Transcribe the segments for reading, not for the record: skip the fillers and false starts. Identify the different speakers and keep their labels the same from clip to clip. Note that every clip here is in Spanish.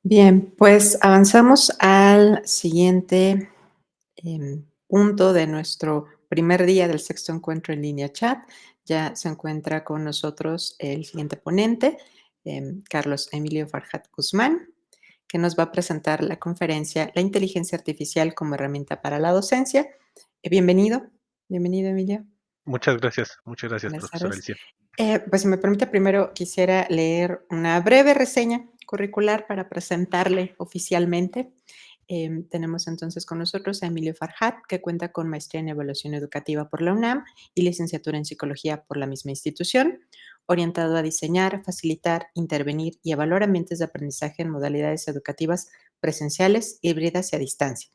Speaker 1: Bien, pues avanzamos al siguiente punto de nuestro primer día del sexto encuentro en línea chat. Ya se encuentra con nosotros el siguiente ponente, Carlos Emilio Farjat Guzmán, que nos va a presentar la conferencia La inteligencia artificial como herramienta para la docencia. Bienvenido, bienvenido Emilio.
Speaker 2: Muchas gracias,
Speaker 1: Buenas
Speaker 2: profesor
Speaker 1: tardes.
Speaker 2: Alicia.
Speaker 1: Pues si me permite, primero quisiera leer una breve reseña curricular para presentarle oficialmente. Tenemos entonces con nosotros a Emilio Farjat, que cuenta con maestría en evaluación educativa por la UNAM y licenciatura en psicología por la misma institución, orientado a diseñar, facilitar, intervenir y evaluar ambientes de aprendizaje en modalidades educativas presenciales, híbridas y a distancia.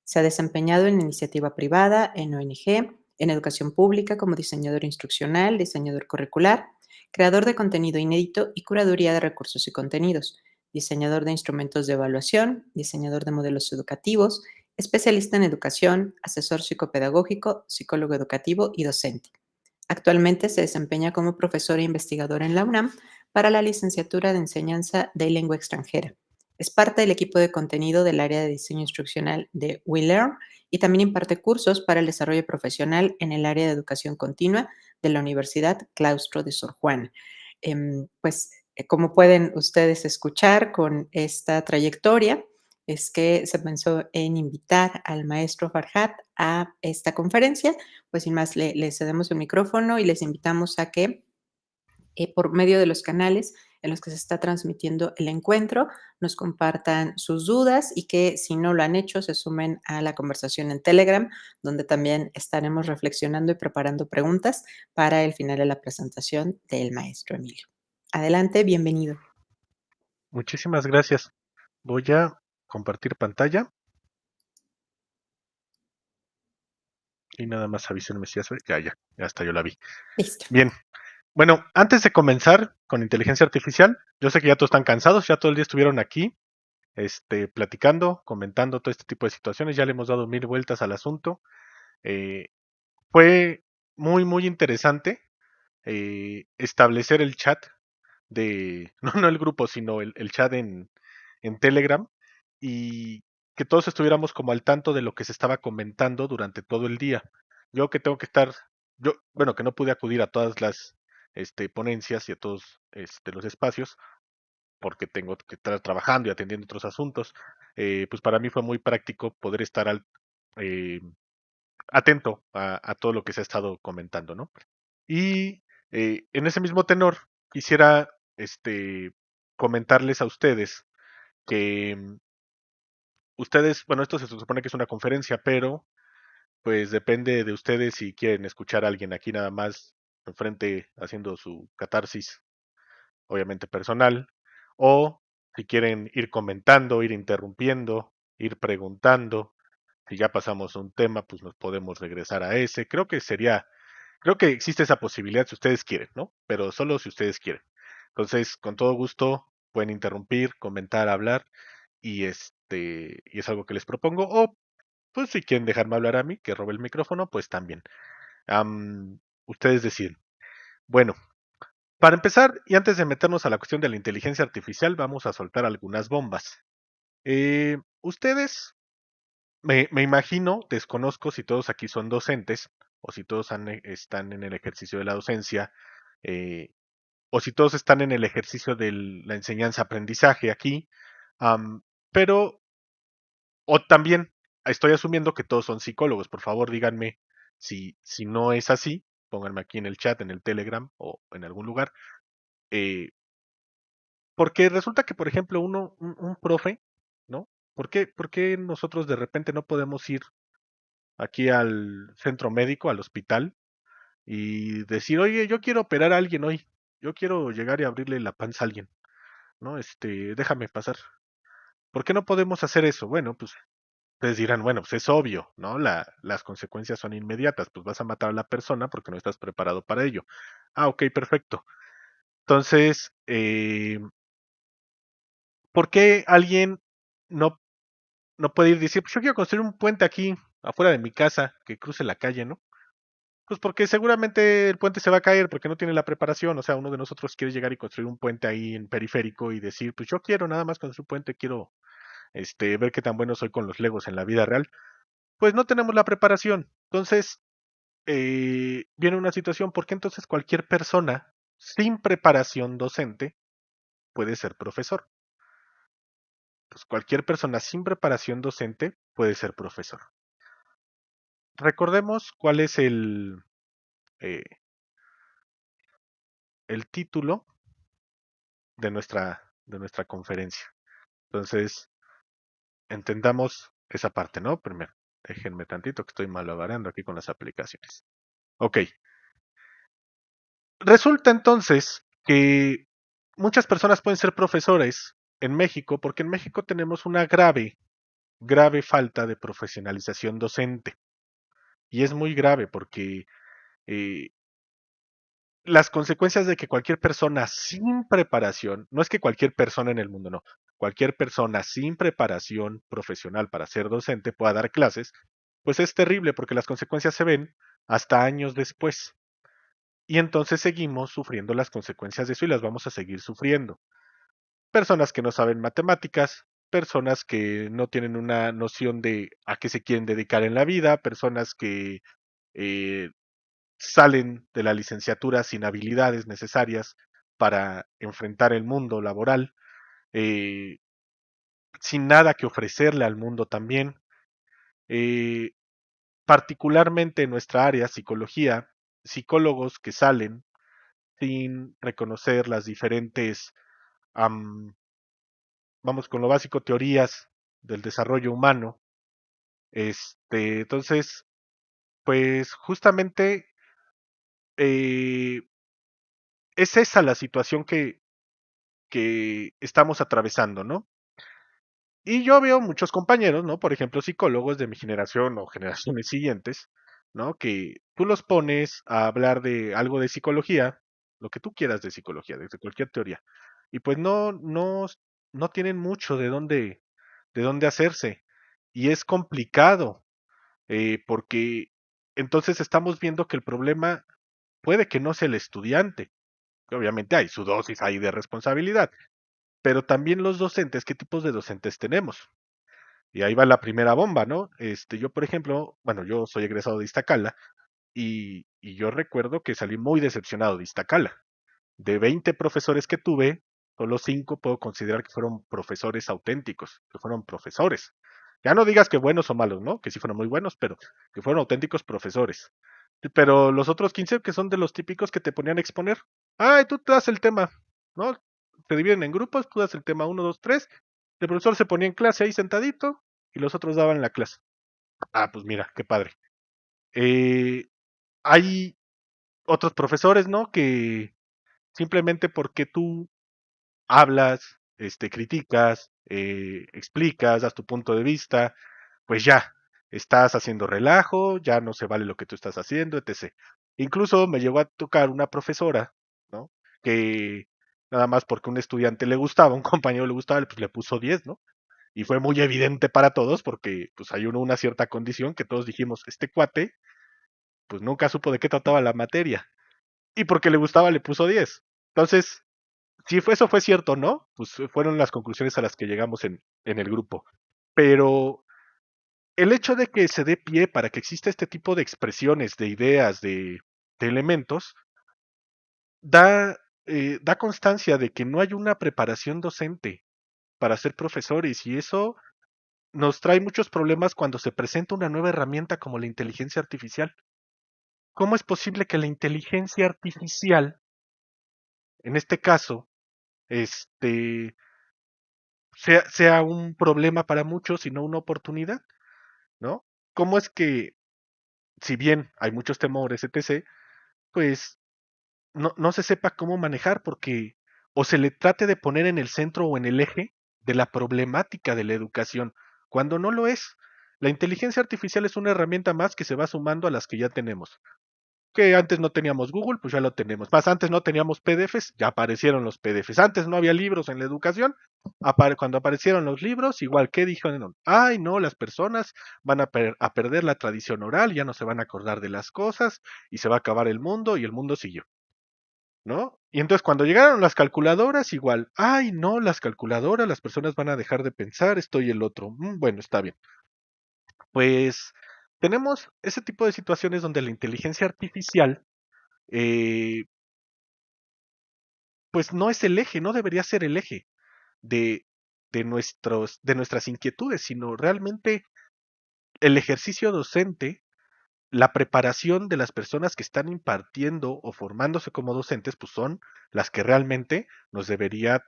Speaker 1: Se ha desempeñado en iniciativa privada, en ONG, en educación pública como diseñador instruccional, diseñador curricular, creador de contenido inédito y curaduría de recursos y contenidos, diseñador de instrumentos de evaluación, diseñador de modelos educativos, especialista en educación, asesor psicopedagógico, psicólogo educativo y docente. Actualmente se desempeña como profesor e investigador en la UNAM para la licenciatura de enseñanza de lengua extranjera. Es parte del equipo de contenido del área de diseño instruccional de WeLearn y también imparte cursos para el desarrollo profesional en el área de educación continua de la Universidad Claustro de Sor Juana. Como pueden ustedes escuchar con esta trayectoria, es que se pensó en invitar al maestro Farhat a esta conferencia. Pues sin más, le cedemos el micrófono y les invitamos a que por medio de los canales en los que se está transmitiendo el encuentro, nos compartan sus dudas y que si no lo han hecho, se sumen a la conversación en Telegram, donde también estaremos reflexionando y preparando preguntas para el final de la presentación del maestro Emilio. Adelante, bienvenido.
Speaker 2: Muchísimas gracias. Voy a compartir pantalla y nada más avísenme si ya está, yo la vi.
Speaker 1: Listo.
Speaker 2: Bien, bueno, antes de comenzar con inteligencia artificial, yo sé que ya todos están cansados, ya todo el día estuvieron aquí, platicando, comentando todo este tipo de situaciones, ya le hemos dado 1000 vueltas al asunto. Eh, Fue muy interesante establecer el chat no el grupo, sino el chat en Telegram y que todos estuviéramos como al tanto de lo que se estaba comentando durante todo el día. Yo que tengo que estar, bueno, que no pude acudir a todas las ponencias y a todos los espacios porque tengo que estar trabajando y atendiendo otros asuntos, pues para mí fue muy práctico poder estar eh, atento a todo lo que se ha estado comentando, ¿no? Y en ese mismo tenor, quisiera comentarles a ustedes que ustedes, bueno, esto se supone que es una conferencia, pero pues depende de ustedes si quieren escuchar a alguien aquí nada más enfrente haciendo su catarsis, obviamente personal, o si quieren ir comentando, ir interrumpiendo, ir preguntando. Si ya pasamos un tema, pues nos podemos regresar a ese. Creo que existe esa posibilidad si ustedes quieren, ¿no? Pero solo si ustedes quieren. Entonces, con todo gusto pueden interrumpir, comentar, hablar y es algo que les propongo. O, pues, si quieren dejarme hablar a mí, que robe el micrófono, pues también. Ustedes deciden. Bueno, para empezar, y antes de meternos a la cuestión de la inteligencia artificial, vamos a soltar algunas bombas. Ustedes, me imagino, desconozco si todos aquí son docentes o si todos están en el ejercicio de la docencia, eh, o si todos están en el ejercicio de la enseñanza-aprendizaje aquí, pero, o también estoy asumiendo que todos son psicólogos. Por favor, díganme si no es así, pónganme aquí en el chat, en el Telegram o en algún lugar, eh, porque resulta que, por ejemplo, un profe, ¿no? Por qué nosotros de repente no podemos ir aquí al centro médico, al hospital, y decir, oye, yo quiero operar a alguien hoy, yo quiero llegar y abrirle la panza a alguien, ¿no? Déjame pasar. ¿Por qué no podemos hacer eso? Bueno, pues ustedes dirán, bueno, pues es obvio, ¿no? Las consecuencias son inmediatas, pues vas a matar a la persona porque no estás preparado para ello. Ah, ok, perfecto. Entonces, ¿por qué alguien no, no puede ir y decir, pues yo quiero construir un puente aquí afuera de mi casa que cruce la calle, ¿no? Pues porque seguramente el puente se va a caer porque no tiene la preparación. O sea, uno de nosotros quiere llegar y construir un puente ahí en periférico y decir, pues yo quiero nada más construir un puente, quiero ver qué tan bueno soy con los Legos en la vida real. Pues no tenemos la preparación. Entonces, viene una situación porque entonces cualquier persona sin preparación docente puede ser profesor. Pues cualquier persona sin preparación docente puede ser profesor. Recordemos cuál es eh, el título de nuestra conferencia. Entonces, entendamos esa parte, ¿no? Primero, déjenme tantito que estoy malabareando aquí con las aplicaciones. Ok. Resulta entonces que muchas personas pueden ser profesores en México porque en México tenemos una grave, grave falta de profesionalización docente. Y es muy grave porque eh, las consecuencias de que cualquier persona sin preparación, no es que cualquier persona en el mundo, no, cualquier persona sin preparación profesional para ser docente pueda dar clases, pues es terrible porque las consecuencias se ven hasta años después. Y entonces seguimos sufriendo las consecuencias de eso y las vamos a seguir sufriendo. Personas que no saben matemáticas, personas que no tienen una noción de a qué se quieren dedicar en la vida, personas que eh, salen de la licenciatura sin habilidades necesarias para enfrentar el mundo laboral, eh, sin nada que ofrecerle al mundo también. Eh, Particularmente en nuestra área, psicología, psicólogos que salen sin reconocer las diferentes, vamos con lo básico, teorías del desarrollo humano. Entonces, pues justamente eh, es esa la situación que estamos atravesando, ¿no? Y yo veo muchos compañeros, ¿no? Por ejemplo, psicólogos de mi generación o generaciones siguientes, ¿no? Que tú los pones a hablar de algo de psicología, lo que tú quieras de psicología, desde cualquier teoría, y pues no tienen mucho de dónde hacerse. Y es complicado, porque entonces estamos viendo que el problema puede que no sea el estudiante, que obviamente hay su dosis ahí de responsabilidad, pero también los docentes, ¿qué tipos de docentes tenemos? Y ahí va la primera bomba, ¿no? Yo, por ejemplo, bueno, yo soy egresado de Iztacala y yo recuerdo que salí muy decepcionado de Iztacala. De 20 profesores que tuve, solo 5 puedo considerar que fueron profesores auténticos, que fueron profesores. Ya no digas que buenos o malos, ¿no? Que sí fueron muy buenos, pero que fueron auténticos profesores. Pero los otros 15 que son de los típicos que te ponían a exponer. Ay, tú te das el tema, ¿no? Se dividen en grupos, tú das el tema uno, 2, 3. El profesor se ponía en clase ahí sentadito y los otros daban la clase. Ah, pues mira, qué padre. Eh, Hay otros profesores, ¿no? Que simplemente porque tú hablas, criticas, explicas, das tu punto de vista, pues ya, estás haciendo relajo, ya no se vale lo que tú estás haciendo, etc. Incluso me llegó a tocar una profesora, ¿no? Que nada más porque un estudiante le gustaba, un compañero le gustaba, pues le puso 10, ¿no? Y fue muy evidente para todos porque pues hay una cierta condición que todos dijimos, este cuate pues nunca supo de qué trataba la materia. Y porque le gustaba le puso 10. Entonces, si eso fue cierto o no, pues fueron las conclusiones a las que llegamos en el grupo. Pero el hecho de que se dé pie para que exista este tipo de expresiones, de ideas, de elementos, da constancia de que no hay una preparación docente para ser profesores y eso nos trae muchos problemas cuando se presenta una nueva herramienta como la inteligencia artificial. ¿Cómo es posible que la inteligencia artificial, en este caso, este, sea un problema para muchos y no una oportunidad? ¿No? ¿Cómo es que, si bien hay muchos temores, etc., pues no se sepa cómo manejar porque o se le trate de poner en el centro o en el eje de la problemática de la educación, cuando no lo es? La inteligencia artificial es una herramienta más que se va sumando a las que ya tenemos. Que antes no teníamos Google, pues ya lo tenemos. Más antes no teníamos PDFs, ya aparecieron los PDFs. Antes no había libros en la educación, cuando aparecieron los libros, igual que dijeron, ay no, las personas van a perder la tradición oral, ya no se van a acordar de las cosas y se va a acabar el mundo y el mundo siguió, ¿no? Y entonces cuando llegaron las calculadoras, igual, ay no, las calculadoras, las personas van a dejar de pensar esto y el otro. Bueno, está bien. Pues tenemos ese tipo de situaciones donde la inteligencia artificial eh, pues no es el eje, no debería ser el eje de, de nuestras inquietudes, sino realmente el ejercicio docente, la preparación de las personas que están impartiendo o formándose como docentes, pues son las que realmente nos debería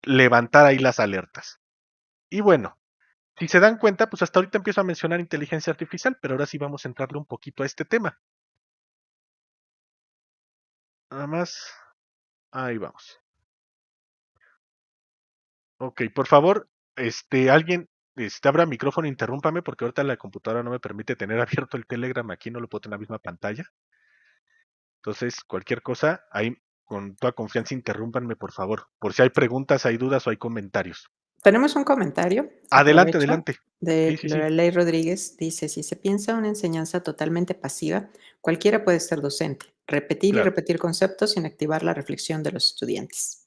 Speaker 2: levantar ahí las alertas. Y bueno, si se dan cuenta, pues hasta ahorita empiezo a mencionar inteligencia artificial, pero ahora sí vamos a entrarle un poquito a este tema. Nada más, ahí vamos. Ok, por favor, alguien, abra micrófono, interrúmpame, porque ahorita la computadora no me permite tener abierto el Telegram aquí, no lo puedo tener en la misma pantalla. Entonces, cualquier cosa, ahí con toda confianza, interrúmpanme, por favor, por si hay preguntas, hay dudas o hay comentarios.
Speaker 1: Tenemos un comentario,
Speaker 2: Adelante,
Speaker 1: aprovecho,
Speaker 2: adelante. Sí,
Speaker 1: de
Speaker 2: sí, sí,
Speaker 1: Lorelei Rodríguez. Dice, si se piensa una enseñanza totalmente pasiva, cualquiera puede ser docente, repetir y
Speaker 2: claro,
Speaker 1: repetir conceptos sin activar la reflexión de los estudiantes.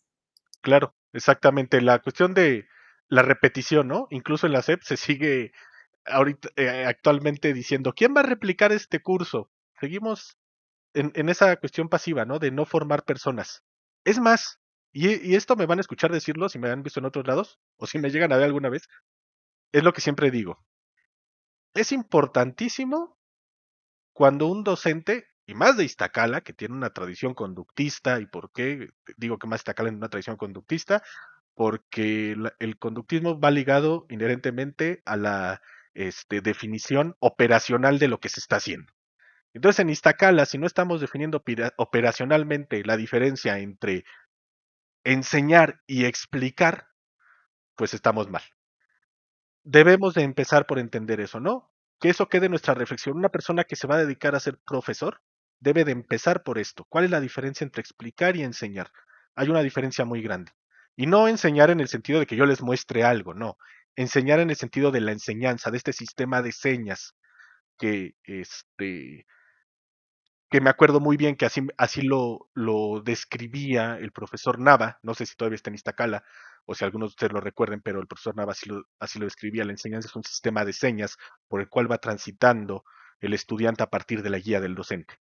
Speaker 2: claro, exactamente. La cuestión de la repetición, ¿no? Incluso en la SEP se sigue ahorita, actualmente diciendo, ¿quién va a replicar este curso? Seguimos en esa cuestión pasiva, ¿no? De no formar personas. Es más, y esto me van a escuchar decirlo si me han visto en otros lados, o si me llegan a ver alguna vez, es lo que siempre digo. Es importantísimo cuando un docente, y más de Iztacala, que tiene una tradición conductista, ¿y por qué digo que más Iztacala en una tradición conductista? Porque el conductismo va ligado inherentemente a la definición operacional de lo que se está haciendo. Entonces, en Iztacala, si no estamos definiendo operacionalmente la diferencia entre enseñar y explicar, pues estamos mal. Debemos de empezar por entender eso, ¿no? Que eso quede en nuestra reflexión. Una persona que se va a dedicar a ser profesor debe de empezar por esto. ¿Cuál es la diferencia entre explicar y enseñar? Hay una diferencia muy grande. Y no enseñar en el sentido de que yo les muestre algo, no. Enseñar en el sentido de la enseñanza, de este sistema de señas que que me acuerdo muy bien que así lo describía el profesor Nava, no sé si todavía está en Iztacala o si algunos de ustedes lo recuerden, pero el profesor Nava así lo describía, la enseñanza es un sistema de señas por el cual va transitando el estudiante a partir de la guía del docente.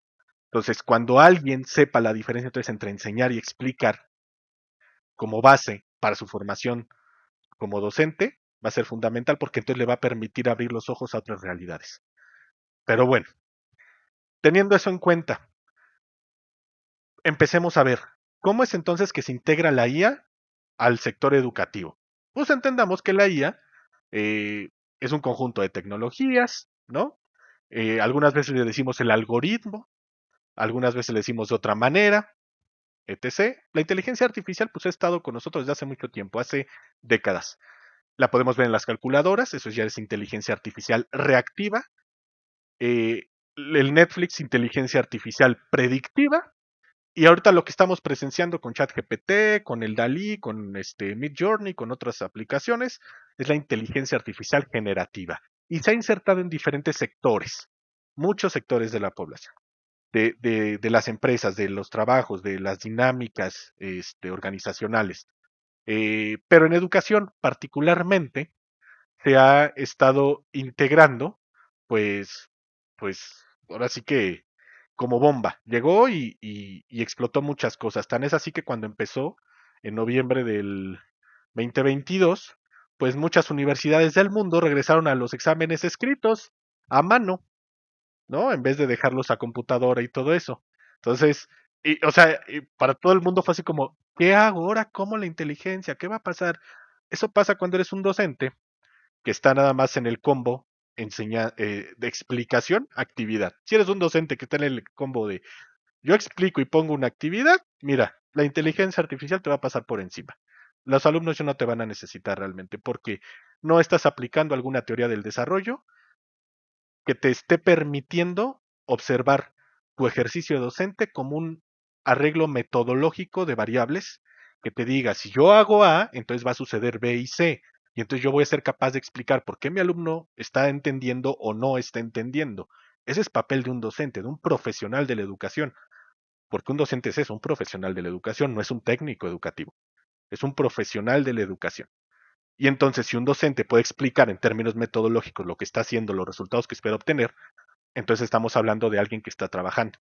Speaker 2: Entonces, cuando alguien sepa la diferencia entonces, entre enseñar y explicar como base para su formación como docente, va a ser fundamental porque entonces le va a permitir abrir los ojos a otras realidades. Pero bueno, teniendo eso en cuenta, empecemos a ver, ¿cómo es entonces que se integra la IA al sector educativo? Pues entendamos que la IA es un conjunto de tecnologías, ¿no? Algunas veces le decimos el algoritmo, algunas veces le decimos de otra manera, etc. La inteligencia artificial pues ha estado con nosotros desde hace mucho tiempo, hace décadas. La podemos ver en las calculadoras, eso ya es inteligencia artificial reactiva. El Netflix, inteligencia artificial predictiva. Y ahorita lo que estamos presenciando con ChatGPT, con el DALI, con Midjourney, con otras aplicaciones, es la inteligencia artificial generativa. Y se ha insertado en diferentes sectores, muchos sectores de la población, de las empresas, de los trabajos, de las dinámicas organizacionales. Pero en educación particularmente se ha estado integrando, pues, pues, ahora sí que como bomba. Llegó y explotó muchas cosas. Tan es así que cuando empezó, en noviembre del 2022, pues muchas universidades del mundo regresaron a los exámenes escritos a mano, ¿no? En vez de dejarlos a computadora y todo eso. Entonces, o sea, para todo el mundo fue así como, ¿qué hago ahora? ¿Cómo la inteligencia? ¿Qué va a pasar? Eso pasa cuando eres un docente que está nada más en el combo de explicación, actividad. Si eres un docente que está en el combo de yo explico y pongo una actividad, mira, la inteligencia artificial te va a pasar por encima. Los alumnos ya no te van a necesitar realmente porque no estás aplicando alguna teoría del desarrollo que te esté permitiendo observar tu ejercicio docente como un arreglo metodológico de variables que te diga, si yo hago A, entonces va a suceder B y C. Y entonces yo voy a ser capaz de explicar por qué mi alumno está entendiendo o no está entendiendo. Ese es papel de un docente, de un profesional de la educación. Porque un docente es eso, un profesional de la educación, no es un técnico educativo, es un profesional de la educación. Y entonces, si un docente puede explicar en términos metodológicos lo que está haciendo, los resultados que espera obtener, entonces estamos hablando de alguien que está trabajando.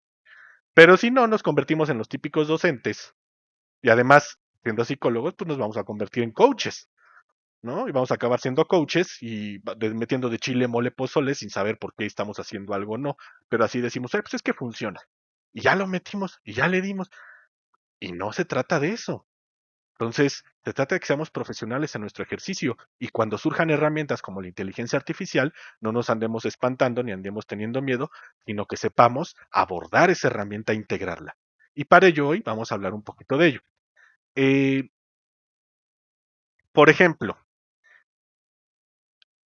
Speaker 2: Pero si no, nos convertimos en los típicos docentes y además, siendo psicólogos, pues nos vamos a convertir en coaches, ¿no? Y vamos a acabar siendo coaches y metiendo de chile, mole, pozole sin saber por qué estamos haciendo algo o no. Pero así decimos, pues es que funciona. Y ya lo metimos y ya le dimos. Y no se trata de eso. Entonces, se trata de que seamos profesionales en nuestro ejercicio y cuando surjan herramientas como la inteligencia artificial, no nos andemos espantando ni andemos teniendo miedo, sino que sepamos abordar esa herramienta e integrarla. Y para ello hoy vamos a hablar un poquito de ello. Eh, por ejemplo,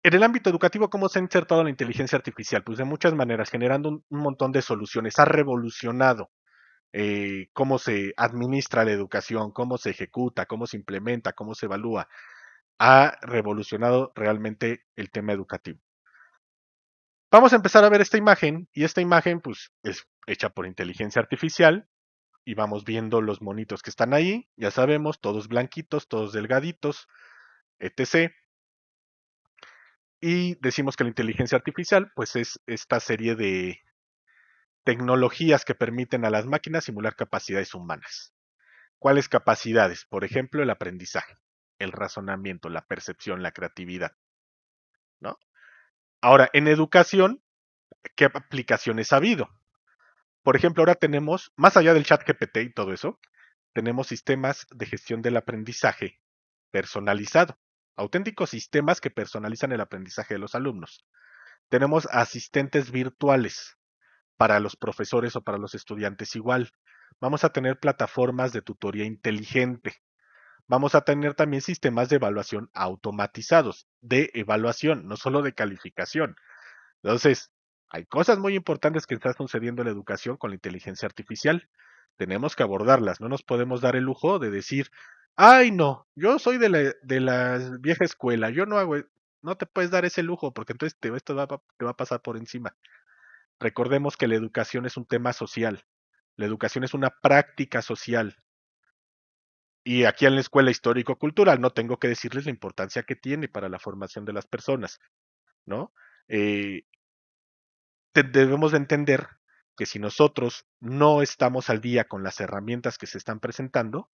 Speaker 2: en el ámbito educativo, ¿cómo se ha insertado la inteligencia artificial? Pues de muchas maneras, generando un montón de soluciones. Ha revolucionado cómo se administra la educación, cómo se ejecuta, cómo se implementa, cómo se evalúa. Ha revolucionado realmente el tema educativo. Vamos a empezar a ver esta imagen y esta imagen pues es hecha por inteligencia artificial y vamos viendo los monitos que están ahí, ya sabemos, todos blanquitos, todos delgaditos, etc. Y decimos que la inteligencia artificial pues es esta serie de tecnologías que permiten a las máquinas simular capacidades humanas. ¿Cuáles capacidades? Por ejemplo, el aprendizaje, el razonamiento, la percepción, la creatividad, ¿no? Ahora, en educación, ¿qué aplicaciones ha habido? Por ejemplo, ahora tenemos, más allá del chat GPT y todo eso, tenemos sistemas de gestión del aprendizaje personalizado, auténticos sistemas que personalizan el aprendizaje de los alumnos. Tenemos asistentes virtuales para los profesores o para los estudiantes igual. Vamos a tener plataformas de tutoría inteligente. Vamos a tener también sistemas de evaluación automatizados, de evaluación, no solo de calificación. Entonces, hay cosas muy importantes que están sucediendo en la educación con la inteligencia artificial. Tenemos que abordarlas. No nos podemos dar el lujo de decir, ay, no, yo soy de la vieja escuela, yo no hago, no te puedes dar ese lujo porque entonces esto te va a pasar por encima. Recordemos que la educación es un tema social. La educación es una práctica social. Y aquí en la escuela histórico-cultural no tengo que decirles la importancia que tiene para la formación de las personas, ¿no? Eh, debemos de entender que si nosotros no estamos al día con las herramientas que se están presentando,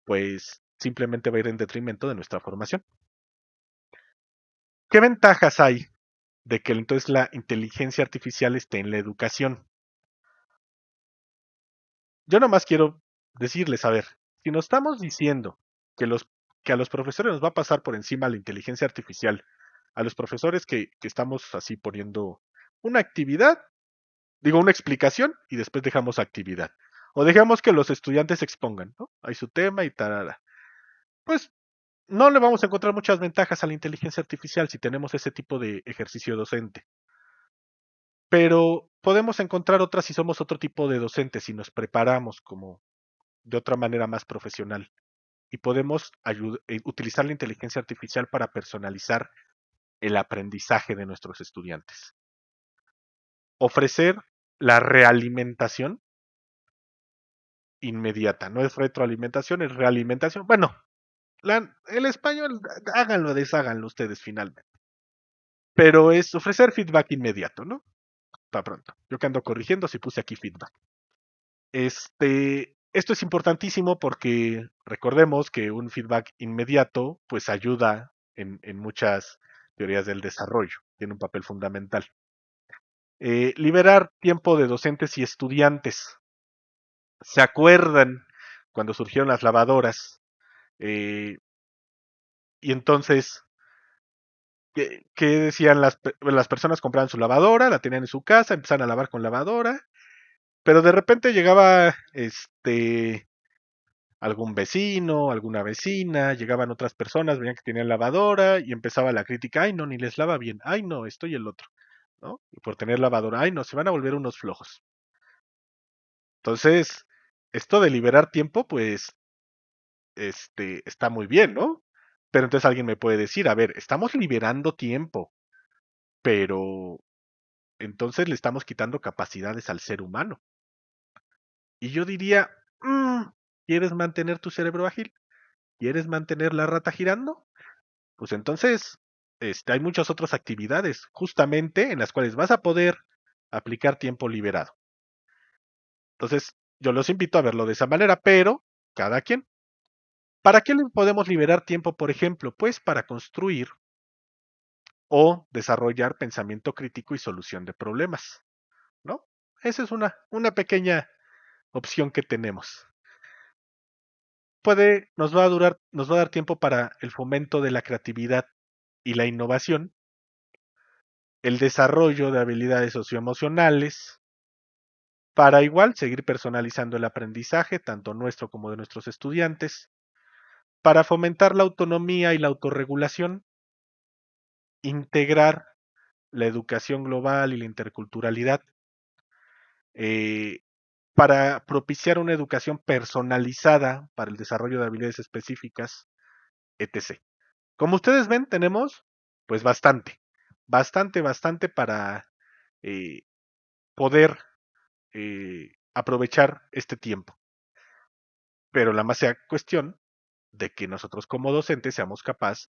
Speaker 2: pues simplemente va a ir en detrimento de nuestra formación. ¿Qué ventajas hay de que entonces la inteligencia artificial esté en la educación? Yo nomás quiero decirles, a ver, si nos estamos diciendo que, que a los profesores nos va a pasar por encima la inteligencia artificial, a los profesores que estamos así poniendo una actividad, digo, una explicación y después dejamos actividad. O dejamos que los estudiantes expongan, ¿no? Hay su tema y tal. Pues no le vamos a encontrar muchas ventajas a la inteligencia artificial si tenemos ese tipo de ejercicio docente. Pero podemos encontrar otras si somos otro tipo de docentes, si nos preparamos como de otra manera más profesional. Y podemos utilizar la inteligencia artificial para personalizar el aprendizaje de nuestros estudiantes. Ofrecer la realimentación inmediata. No es retroalimentación, es realimentación. Bueno, el español, háganlo, desháganlo ustedes finalmente. Pero es ofrecer feedback inmediato, ¿no? Para pronto. Yo que ando corrigiendo si puse aquí feedback. Esto es importantísimo porque recordemos que un feedback inmediato pues ayuda en muchas teorías del desarrollo, tiene un papel fundamental. Liberar tiempo de docentes y estudiantes. ¿Se acuerdan cuando surgieron las lavadoras? Y entonces, ¿qué decían las personas? Compraban su lavadora, la tenían en su casa, empezaban a lavar con lavadora, pero de repente llegaba algún vecino, alguna vecina, llegaban otras personas, veían que tenían lavadora y empezaba la crítica, ay no, ni les lava bien, ay no, esto y el otro. ¿no? Y por tener lavadora, ay, no, se van a volver unos flojos. Entonces, esto de liberar tiempo, pues, está muy bien, ¿no? Pero entonces alguien me puede decir, a ver, estamos liberando tiempo, pero entonces le estamos quitando capacidades al ser humano. Y yo diría, ¿quieres mantener tu cerebro ágil? ¿Quieres mantener la rata girando? Pues entonces, hay muchas otras actividades, justamente en las cuales vas a poder aplicar tiempo liberado. Entonces, yo los invito a verlo de esa manera, pero cada quien. ¿Para qué le podemos liberar tiempo, por ejemplo? Pues para construir o desarrollar pensamiento crítico y solución de problemas, ¿no? Esa es una pequeña opción que tenemos. Nos va a dar tiempo para el fomento de la creatividad y la innovación, el desarrollo de habilidades socioemocionales, para igual seguir personalizando el aprendizaje, tanto nuestro como de nuestros estudiantes, para fomentar la autonomía y la autorregulación, integrar la educación global y la interculturalidad, eh, para propiciar una educación personalizada para el desarrollo de habilidades específicas, etc. Como ustedes ven, tenemos pues bastante para eh, poder aprovechar este tiempo. Pero la más sea cuestión de que nosotros como docentes seamos capaces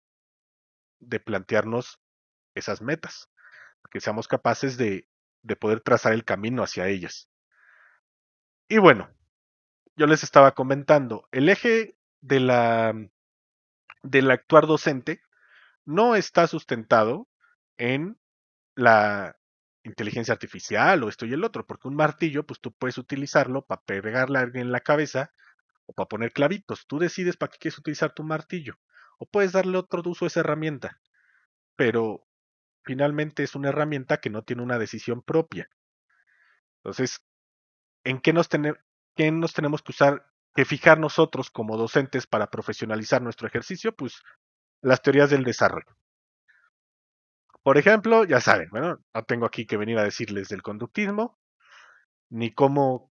Speaker 2: de plantearnos esas metas, que seamos capaces de poder trazar el camino hacia ellas. Y bueno, yo les estaba comentando, el eje del actuar docente no está sustentado en la inteligencia artificial o esto y el otro, porque un martillo, pues tú puedes utilizarlo para pegarle a alguien en la cabeza o para poner clavitos. Tú decides para qué quieres utilizar tu martillo. O puedes darle otro uso a esa herramienta. Pero finalmente es una herramienta que no tiene una decisión propia. Entonces, ¿en qué nos tenemos que usar, que fijar nosotros como docentes para profesionalizar nuestro ejercicio? Pues las teorías del desarrollo. Por ejemplo, ya saben, bueno, no tengo aquí que venir a decirles del conductismo, ni cómo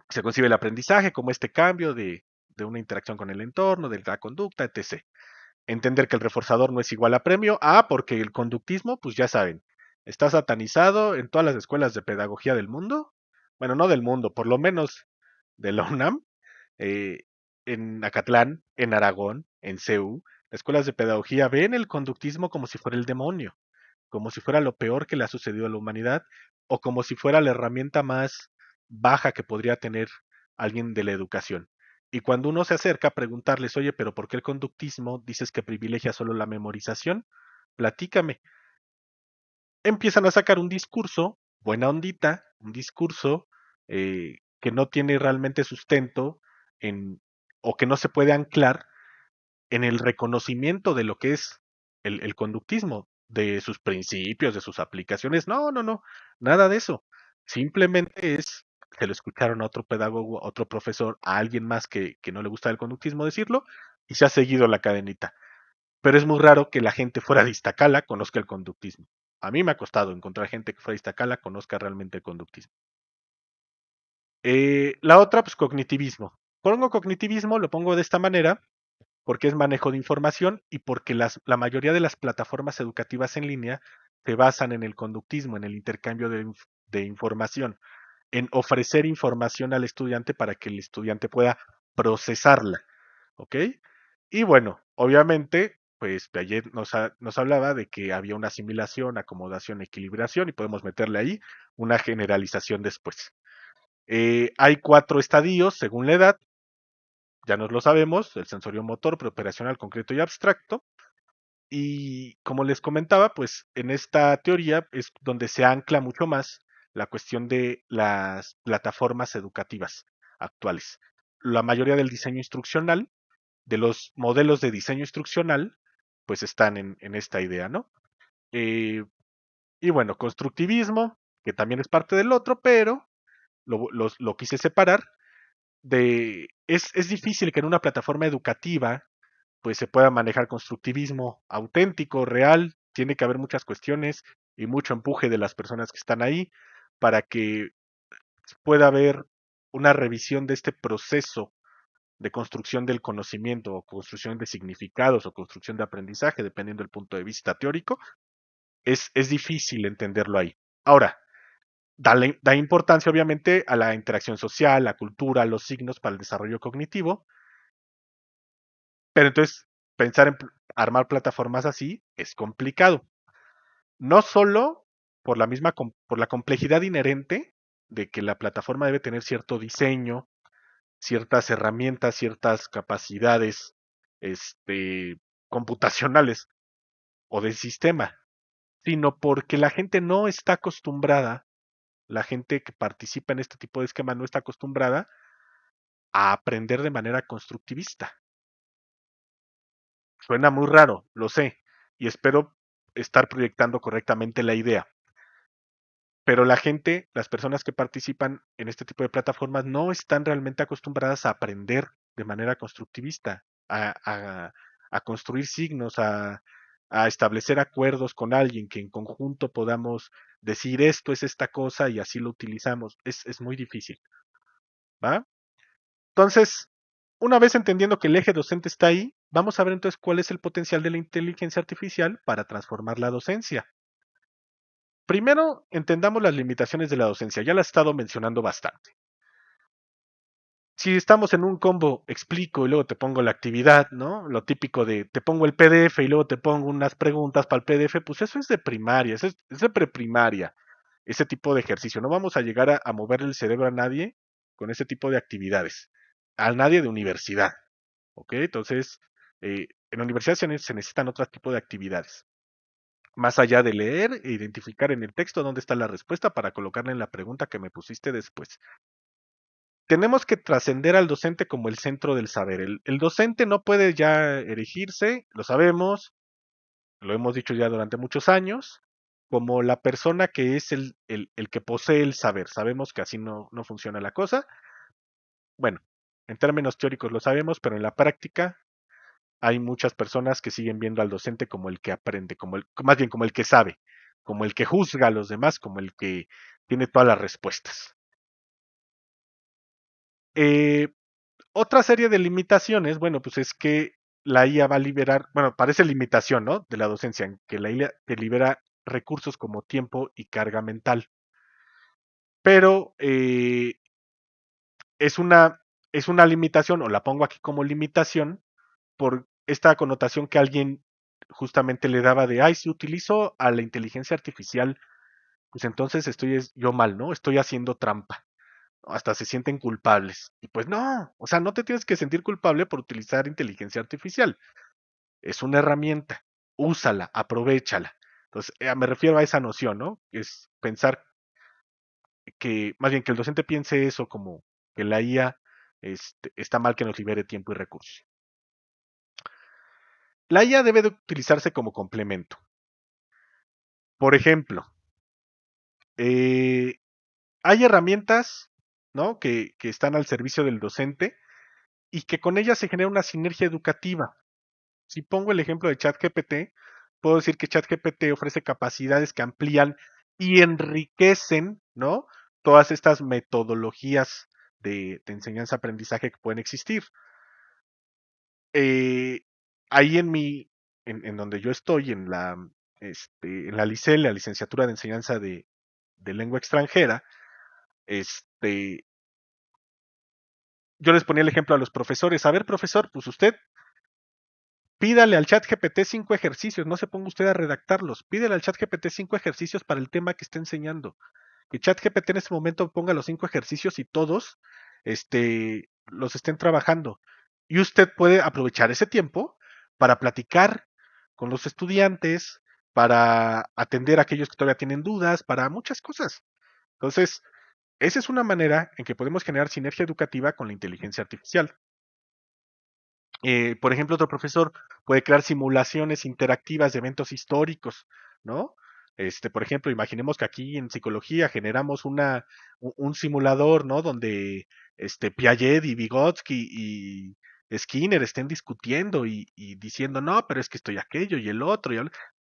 Speaker 2: se concibe el aprendizaje, como este cambio de una interacción con el entorno, de la conducta, etc. Entender que el reforzador no es igual a premio. Porque el conductismo, pues ya saben, está satanizado en todas las escuelas de pedagogía del mundo. Bueno, no del mundo, por lo menos de la UNAM, eh, en Acatlán, en Aragón, en CEU. Las escuelas de pedagogía ven el conductismo como si fuera el demonio, como si fuera lo peor que le ha sucedido a la humanidad, o como si fuera la herramienta más baja que podría tener alguien de la educación. Y cuando uno se acerca a preguntarles, oye, pero ¿por qué el conductismo dices que privilegia solo la memorización? Platícame. Empiezan a sacar un discurso, buena ondita, un discurso que no tiene realmente sustento en, o que no se puede anclar en el reconocimiento de lo que es el conductismo, de sus principios, de sus aplicaciones. No, no, no, nada de eso. Simplemente es, se lo escucharon a otro pedagogo, a otro profesor, a alguien más que no le gusta el conductismo decirlo, y se ha seguido la cadenita. Pero es muy raro que la gente fuera de Iztacala conozca el conductismo. A mí me ha costado encontrar gente que fuera de Iztacala conozca realmente el conductismo. La otra, pues cognitivismo. Pongo cognitivismo, lo pongo de esta manera, porque es manejo de información y porque la mayoría de las plataformas educativas en línea se basan en el conductismo, en el intercambio de información, en ofrecer información al estudiante para que el estudiante pueda procesarla, ¿ok? Y bueno, obviamente, pues ayer nos hablaba de que había una asimilación, acomodación, equilibración y podemos meterle ahí una generalización después. Hay 4 estadios según la edad, ya nos lo sabemos, el sensorio motor, preoperacional, concreto y abstracto. Y como les comentaba, pues en esta teoría es donde se ancla mucho más la cuestión de las plataformas educativas actuales. La mayoría del diseño instruccional, de los modelos de diseño instruccional, pues están en esta idea, ¿no? Eh, y bueno, constructivismo, que también es parte del otro, pero lo quise separar es difícil que en una plataforma educativa pues se pueda manejar constructivismo auténtico, real, tiene que haber muchas cuestiones y mucho empuje de las personas que están ahí para que pueda haber una revisión de este proceso de construcción del conocimiento o construcción de significados o construcción de aprendizaje, dependiendo del punto de vista teórico, es difícil entenderlo ahí. Ahora, da importancia obviamente a la interacción social, la cultura, los signos para el desarrollo cognitivo, pero entonces pensar en armar plataformas así es complicado. No solo por por la complejidad inherente de que la plataforma debe tener cierto diseño, ciertas herramientas, ciertas capacidades computacionales o del sistema, sino porque la gente no está acostumbrada, la gente que participa en este tipo de esquema no está acostumbrada a aprender de manera constructivista. Suena muy raro, lo sé, y espero estar proyectando correctamente la idea. Pero la gente, las personas que participan en este tipo de plataformas no están realmente acostumbradas a aprender de manera constructivista, a construir signos, a establecer acuerdos con alguien que en conjunto podamos decir esto es esta cosa y así lo utilizamos. Es muy difícil, ¿va? Entonces, una vez entendiendo que el eje docente está ahí, vamos a ver entonces cuál es el potencial de la inteligencia artificial para transformar la docencia. Primero, entendamos las limitaciones de la docencia. Ya las he estado mencionando bastante. Si estamos en un combo, explico y luego te pongo la actividad, ¿no? Lo típico de te pongo el PDF y luego te pongo unas preguntas para el PDF, pues eso es de primaria, es de preprimaria, ese tipo de ejercicio. No vamos a llegar a mover el cerebro a nadie con ese tipo de actividades, a nadie de universidad, ¿ok? Entonces, en la universidad se necesitan otro tipo de actividades. Más allá de leer e identificar en el texto dónde está la respuesta para colocarla en la pregunta que me pusiste después. Tenemos que trascender al docente como el centro del saber. El docente no puede ya erigirse, lo sabemos, lo hemos dicho ya durante muchos años, como la persona que es el que posee el saber. Sabemos que así no funciona la cosa. Bueno, en términos teóricos lo sabemos, pero en la práctica hay muchas personas que siguen viendo al docente como el que aprende, más bien como el que sabe, como el que juzga a los demás, como el que tiene todas las respuestas. Eh, Otra serie de limitaciones, bueno, pues es que la IA va a liberar, bueno, parece limitación, ¿no? De la docencia, en que la IA te libera recursos como tiempo y carga mental. Pero es una, es una limitación, o la pongo aquí como limitación, por esta connotación que alguien justamente le daba de, ay, si utilizo a la inteligencia artificial, pues entonces estoy yo mal, ¿no? Estoy haciendo trampa. Hasta se sienten culpables. Y pues no, o sea, no te tienes que sentir culpable por utilizar inteligencia artificial. Es una herramienta, úsala, aprovéchala. Entonces, me refiero a esa noción, ¿no? Es pensar que, más bien que el docente piense eso como que la IA está mal que nos libere tiempo y recursos. La IA debe de utilizarse como complemento. Por ejemplo, eh, hay herramientas, ¿no? Que están al servicio del docente y que con ellas se genera una sinergia educativa. Si pongo el ejemplo de ChatGPT, puedo decir que ChatGPT ofrece capacidades que amplían y enriquecen, ¿no? Todas estas metodologías de enseñanza-aprendizaje que pueden existir. Eh, Ahí en donde yo estoy, en la LICEL, la licenciatura de enseñanza de lengua extranjera, este, yo les ponía el ejemplo a los profesores. A ver, profesor, pues usted pídale al chat GPT 5 ejercicios, no se ponga usted a redactarlos. Pídale al chat GPT 5 ejercicios para el tema que esté enseñando. Que chat GPT en ese momento ponga los 5 ejercicios y todos los estén trabajando. Y usted puede aprovechar ese tiempo para platicar con los estudiantes, para atender a aquellos que todavía tienen dudas, para muchas cosas. Entonces, esa es una manera en que podemos generar sinergia educativa con la inteligencia artificial. Por ejemplo, otro profesor puede crear simulaciones interactivas de eventos históricos, ¿no? Por ejemplo, imaginemos que aquí en psicología generamos un simulador, ¿no? Donde Piaget y Vygotsky y Skinner estén discutiendo y diciendo, no, pero es que estoy aquello y el otro.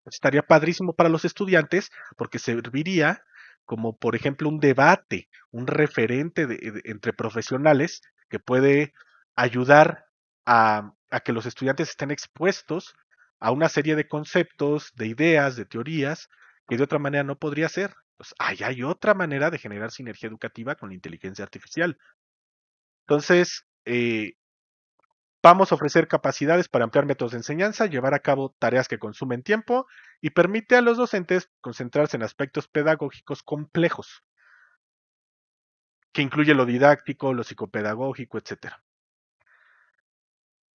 Speaker 2: Estaría padrísimo para los estudiantes porque serviría como, por ejemplo, un debate, un referente entre profesionales que puede ayudar a que los estudiantes estén expuestos a una serie de conceptos, de ideas, de teorías, que de otra manera no podría ser. Pues ahí hay otra manera de generar sinergia educativa con la inteligencia artificial. Entonces, vamos a ofrecer capacidades para ampliar métodos de enseñanza, llevar a cabo tareas que consumen tiempo y permite a los docentes concentrarse en aspectos pedagógicos complejos, que incluye lo didáctico, lo psicopedagógico, etcétera.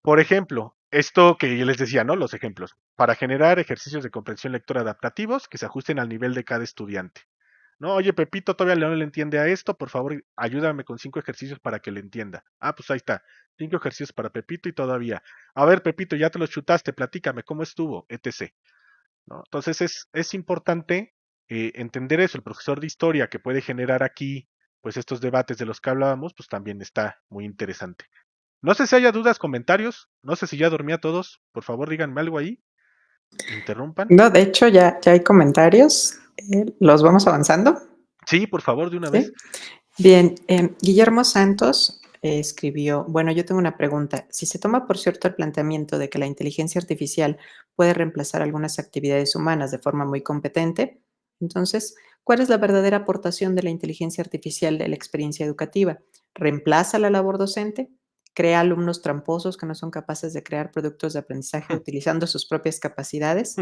Speaker 2: Por ejemplo, esto que yo les decía, ¿no? Los ejemplos. Para generar ejercicios de comprensión lectora adaptativos que se ajusten al nivel de cada estudiante. No, oye, Pepito todavía no le entiende a esto, por favor, ayúdame con 5 ejercicios para que le entienda. Ah, pues ahí está, 5 ejercicios para Pepito y todavía. A ver, Pepito, ya te los chutaste, platícame cómo estuvo, etc. ¿No? Entonces es importante entender eso. El profesor de historia que puede generar aquí, pues estos debates de los que hablábamos, pues también está muy interesante. No sé si haya dudas, comentarios, no sé si ya dormí a todos, por favor díganme algo ahí, interrumpan.
Speaker 1: No, de hecho ya hay comentarios, los vamos avanzando,
Speaker 2: Sí, por favor, de una vez.
Speaker 1: ¿sí? Bien, Guillermo Santos escribió, bueno, yo tengo una pregunta. Si se toma por cierto el planteamiento de que la inteligencia artificial puede reemplazar algunas actividades humanas de forma muy competente, entonces, ¿cuál es la verdadera aportación de la inteligencia artificial de la experiencia educativa? ¿Reemplaza la labor docente? ¿Crea alumnos tramposos que no son capaces de crear productos de aprendizaje utilizando sus propias capacidades?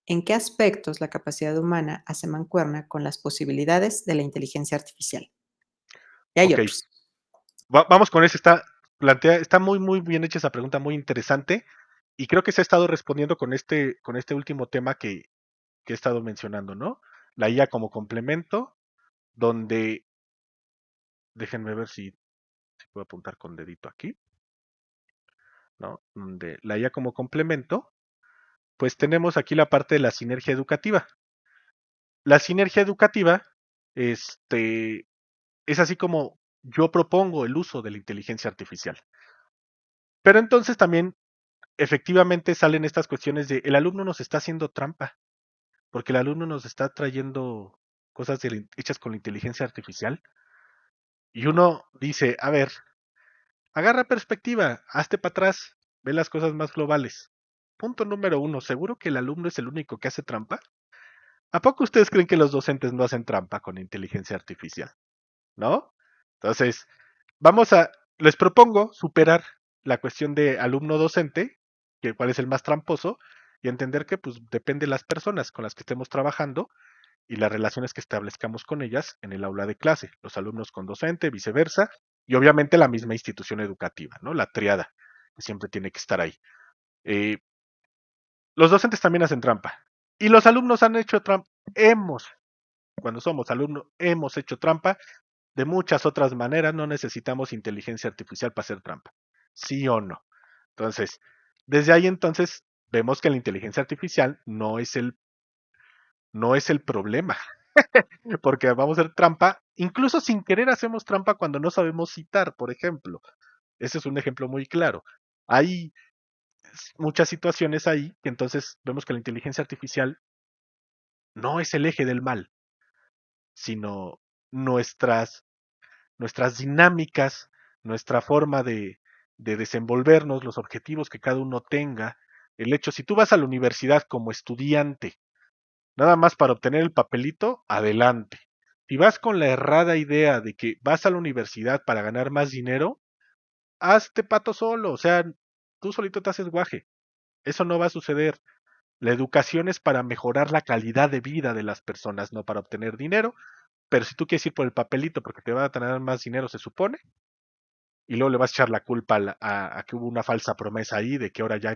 Speaker 1: ¿En qué aspectos la capacidad humana hace mancuerna con las posibilidades de la inteligencia artificial? Y hay
Speaker 2: Ok,
Speaker 1: otros.
Speaker 2: vamos con eso. Está muy bien hecha esa pregunta, muy interesante. Y creo que se ha estado respondiendo con este último tema que he estado mencionando, ¿no? La IA como complemento, donde, déjenme ver si puedo apuntar con dedito aquí, ¿no? Donde la IA como complemento, pues tenemos aquí la parte de la sinergia educativa. La sinergia educativa, este, es así como yo propongo el uso de la inteligencia artificial. Pero entonces también efectivamente salen estas cuestiones de el alumno nos está haciendo trampa, porque el alumno nos está trayendo cosas hechas con la inteligencia artificial. Y uno dice, a ver, agarra perspectiva, hazte para atrás, ve las cosas más globales. Punto número uno, ¿seguro que el alumno es el único que hace trampa? ¿A poco ustedes creen que los docentes no hacen trampa con inteligencia artificial? ¿No? Entonces, les propongo superar la cuestión de alumno-docente, que cuál es el más tramposo, y entender que pues depende de las personas con las que estemos trabajando y las relaciones que establezcamos con ellas en el aula de clase, los alumnos con docente, viceversa, y obviamente la misma institución educativa, ¿no? La triada, que siempre tiene que estar ahí. Eh, los docentes también hacen trampa. Y los alumnos han hecho trampa. Cuando somos alumnos, hemos hecho trampa de muchas otras maneras. No necesitamos inteligencia artificial para hacer trampa. ¿Sí o no? Entonces, desde ahí entonces vemos que la inteligencia artificial no es el problema, porque vamos a hacer trampa, incluso sin querer hacemos trampa cuando no sabemos citar, por ejemplo. Ese es un ejemplo muy claro. Hay muchas situaciones ahí que entonces vemos que la inteligencia artificial no es el eje del mal, sino nuestras, nuestras dinámicas, nuestra forma de desenvolvernos, los objetivos que cada uno tenga. El hecho, si tú vas a la universidad como estudiante, nada más para obtener el papelito, adelante. Si vas con la errada idea de que vas a la universidad para ganar más dinero, hazte pato solo, o sea, tú solito te haces guaje. Eso no va a suceder. La educación es para mejorar la calidad de vida de las personas, no para obtener dinero. Pero si tú quieres ir por el papelito porque te va a tener más dinero, se supone, y luego le vas a echar la culpa a que hubo una falsa promesa ahí de que ahora ya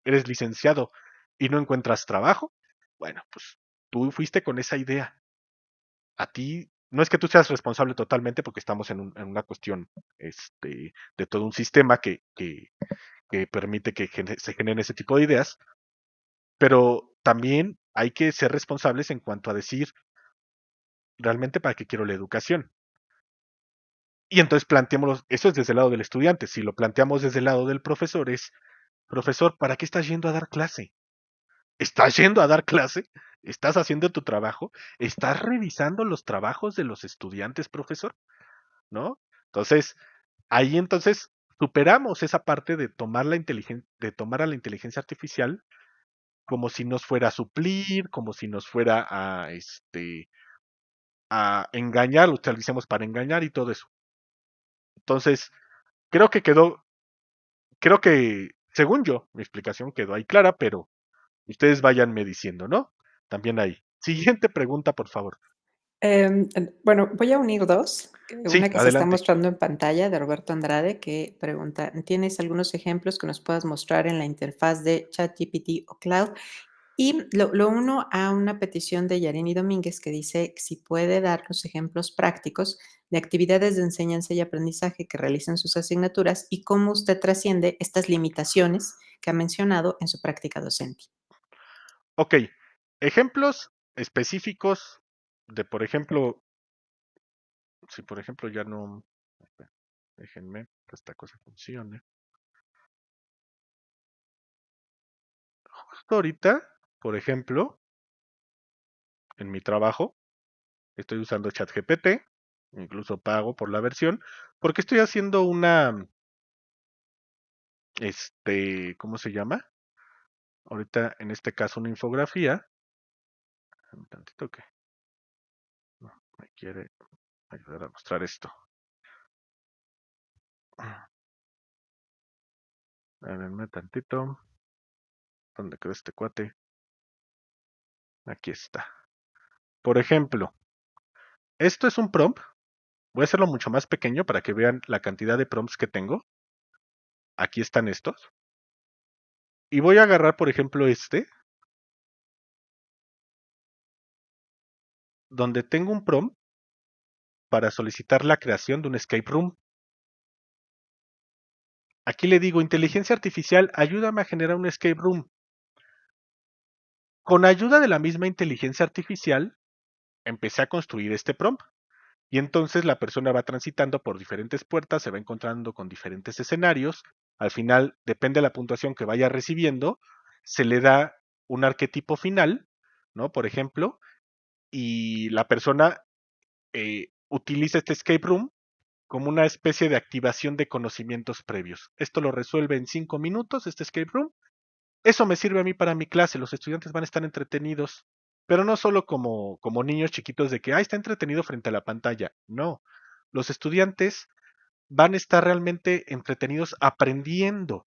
Speaker 2: eres licenciado y no encuentras trabajo, bueno, pues tú fuiste con esa idea. A ti, no es que tú seas responsable totalmente porque estamos en una cuestión de todo un sistema que permite que se generen ese tipo de ideas, pero también hay que ser responsables en cuanto a decir realmente para qué quiero la educación. Y entonces planteémoslo, eso es desde el lado del estudiante. Si lo planteamos desde el lado del profesor, es, profesor, ¿para qué estás yendo a dar clase? estás yendo a dar clase, estás haciendo tu trabajo, estás revisando los trabajos de los estudiantes, profesor, ¿no? Entonces, ahí entonces superamos esa parte de tomar de tomar a la inteligencia artificial como si nos fuera a suplir, como si nos fuera a engañar, lo utilicemos para engañar y todo eso. Entonces, creo que creo que, según yo, mi explicación quedó ahí clara, pero ustedes váyanme diciendo, ¿no? También ahí. Siguiente pregunta, por favor.
Speaker 1: Bueno, voy a unir 2,
Speaker 2: Sí,
Speaker 1: una que se está
Speaker 2: adelante.
Speaker 1: mostrando en pantalla de Roberto Andrade, que pregunta: ¿tienes algunos ejemplos que nos puedas mostrar en la interfaz de ChatGPT o Claude? Y lo uno a una petición de Yarini Domínguez, que dice si puede darnos ejemplos prácticos de actividades de enseñanza y aprendizaje que realizan sus asignaturas y cómo usted trasciende estas limitaciones que ha mencionado en su práctica docente.
Speaker 2: Ok, ejemplos específicos de, por ejemplo, si por ejemplo ya no, déjenme que esta cosa funcione. Justo ahorita, por ejemplo, en mi trabajo, estoy usando ChatGPT, incluso pago por la versión, porque estoy haciendo ¿cómo se llama? Ahorita, en este caso, una infografía. Un tantito que no, me quiere ayudar a mostrar esto. Denme tantito. ¿Dónde quedó este cuate? Aquí está. Por ejemplo, esto es un prompt. Voy a hacerlo mucho más pequeño para que vean la cantidad de prompts que tengo. Aquí están estos. Y voy a agarrar, por ejemplo, donde tengo un prompt para solicitar la creación de un escape room. Aquí le digo, inteligencia artificial, ayúdame a generar un escape room. Con ayuda de la misma inteligencia artificial, empecé a construir este prompt. Y entonces la persona va transitando por diferentes puertas, se va encontrando con diferentes escenarios. Al final, depende de la puntuación que vaya recibiendo, se le da un arquetipo final, ¿no? Por ejemplo, y la persona utiliza este escape room como una especie de activación de conocimientos previos. Esto lo resuelve en 5 minutos, este escape room. Eso me sirve a mí para mi clase. Los estudiantes van a estar entretenidos, pero no solo como niños chiquitos de que, está entretenido frente a la pantalla. No, los estudiantes van a estar realmente entretenidos aprendiendo.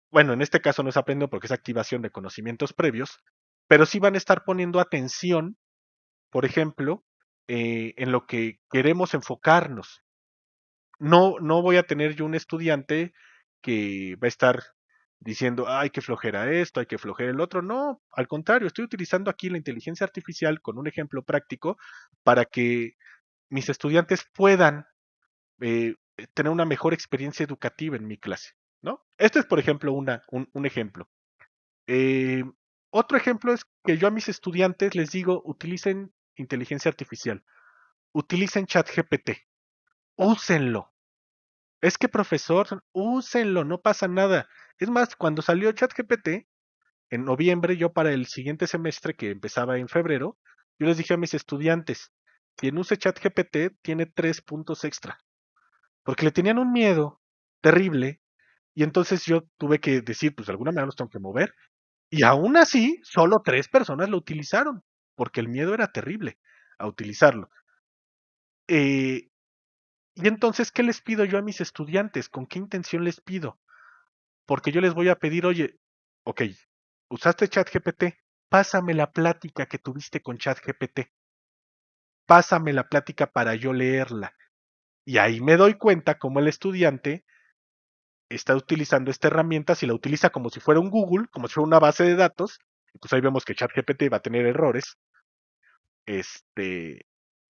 Speaker 2: Bueno, en este caso no es aprendiendo porque es activación de conocimientos previos, pero sí van a estar poniendo atención, por ejemplo, en lo que queremos enfocarnos. No voy a tener yo un estudiante que va a estar diciendo, ay, qué flojera esto, hay que flojera el otro. No, al contrario, estoy utilizando aquí la inteligencia artificial con un ejemplo práctico para que mis estudiantes puedan tener una mejor experiencia educativa en mi clase, ¿no? Este es, por ejemplo, un ejemplo. Eh, Otro ejemplo es que yo a mis estudiantes les digo, utilicen inteligencia artificial, utilicen ChatGPT, úsenlo. Es que profesor, úsenlo, no pasa nada. Es más, cuando salió ChatGPT, en noviembre, yo para el siguiente semestre que empezaba en febrero, yo les dije a mis estudiantes, quien use ChatGPT tiene 3 puntos extra, porque le tenían un miedo terrible, y entonces yo tuve que decir, pues de alguna manera los tengo que mover, y aún así, solo 3 personas lo utilizaron, porque el miedo era terrible a utilizarlo. Eh, y entonces, ¿qué les pido yo a mis estudiantes? ¿Con qué intención les pido? Porque yo les voy a pedir, oye, ok, usaste ChatGPT, pásame la plática que tuviste con ChatGPT, pásame la plática para yo leerla. Y ahí me doy cuenta cómo el estudiante está utilizando esta herramienta, si la utiliza como si fuera un Google, como si fuera una base de datos, pues ahí vemos que ChatGPT va a tener errores, este,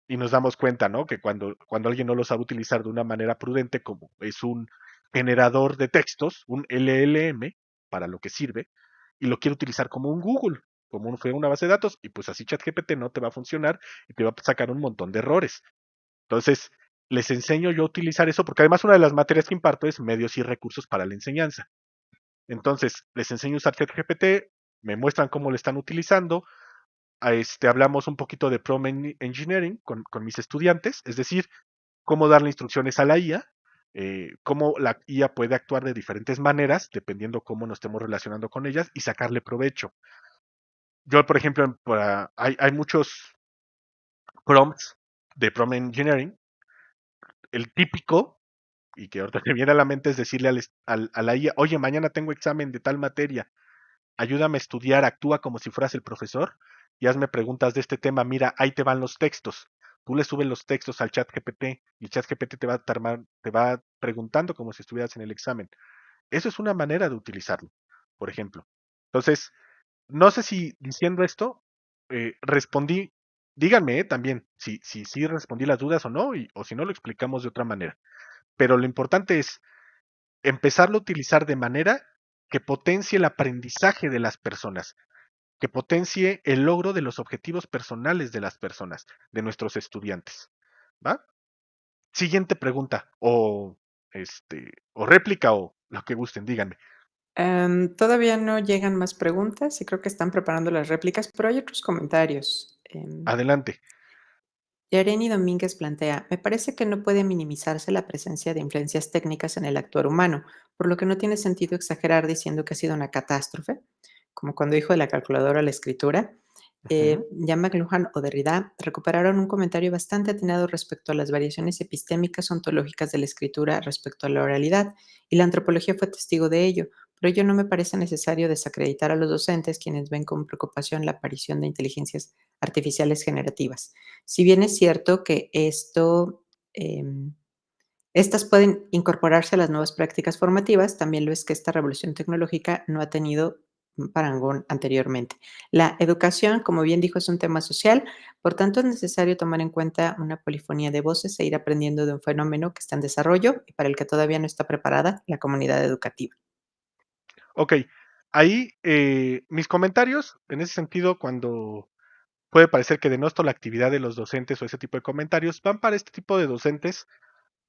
Speaker 2: y nos damos cuenta, ¿no? Que cuando alguien no lo sabe utilizar de una manera prudente, como es un generador de textos, un LLM, para lo que sirve, y lo quiere utilizar como un Google, como fue una base de datos, y pues así ChatGPT no te va a funcionar y te va a sacar un montón de errores. Entonces, les enseño yo a utilizar eso, porque además una de las materias que imparto es medios y recursos para la enseñanza. Entonces, les enseño a usar ChatGPT, me muestran cómo lo están utilizando, hablamos un poquito de Engineering con mis estudiantes, es decir, cómo darle instrucciones a la IA, cómo la IA puede actuar de diferentes maneras, dependiendo cómo nos estemos relacionando con ellas, y sacarle provecho. Yo, por ejemplo, hay muchos prompts de Prompt Engineering. El típico, y que ahorita me viene a la mente, es decirle a la IA, oye, mañana tengo examen de tal materia, ayúdame a estudiar, actúa como si fueras el profesor y hazme preguntas de este tema. Mira, ahí te van los textos. Tú le subes los textos al chat GPT y el chat GPT te va preguntando como si estuvieras en el examen. Eso es una manera de utilizarlo, por ejemplo. Entonces, no sé si diciendo esto respondí, díganme también si respondí las dudas o no, o si no lo explicamos de otra manera. Pero lo importante es empezarlo a utilizar de manera que potencie el aprendizaje de las personas, que potencie el logro de los objetivos personales de las personas, de nuestros estudiantes. ¿Va? Siguiente pregunta, o réplica, o lo que gusten, díganme.
Speaker 1: Todavía no llegan más preguntas y creo que están preparando las réplicas, pero hay otros comentarios.
Speaker 2: Adelante.
Speaker 1: Yareni Domínguez plantea, me parece que no puede minimizarse la presencia de influencias técnicas en el actuar humano, por lo que no tiene sentido exagerar diciendo que ha sido una catástrofe, como cuando dijo de la calculadora a la escritura.
Speaker 2: Ujú.
Speaker 1: Jean McLuhan o Derrida recuperaron un comentario bastante atinado respecto a las variaciones epistémicas ontológicas de la escritura respecto a la oralidad, y la antropología fue testigo de ello. Por ello, no me parece necesario desacreditar a los docentes quienes ven con preocupación la aparición de inteligencias artificiales generativas. Si bien es cierto que em, estas pueden incorporarse a las nuevas prácticas formativas, también lo es que esta revolución tecnológica no ha tenido un parangón anteriormente. La educación, como bien dijo, es un tema social, por tanto es necesario tomar en cuenta una polifonía de voces e ir aprendiendo de un fenómeno que está en desarrollo y para el que todavía no está preparada la comunidad educativa.
Speaker 2: Ok, ahí mis comentarios, en ese sentido, cuando puede parecer que denosto la actividad de los docentes o ese tipo de comentarios, van para este tipo de docentes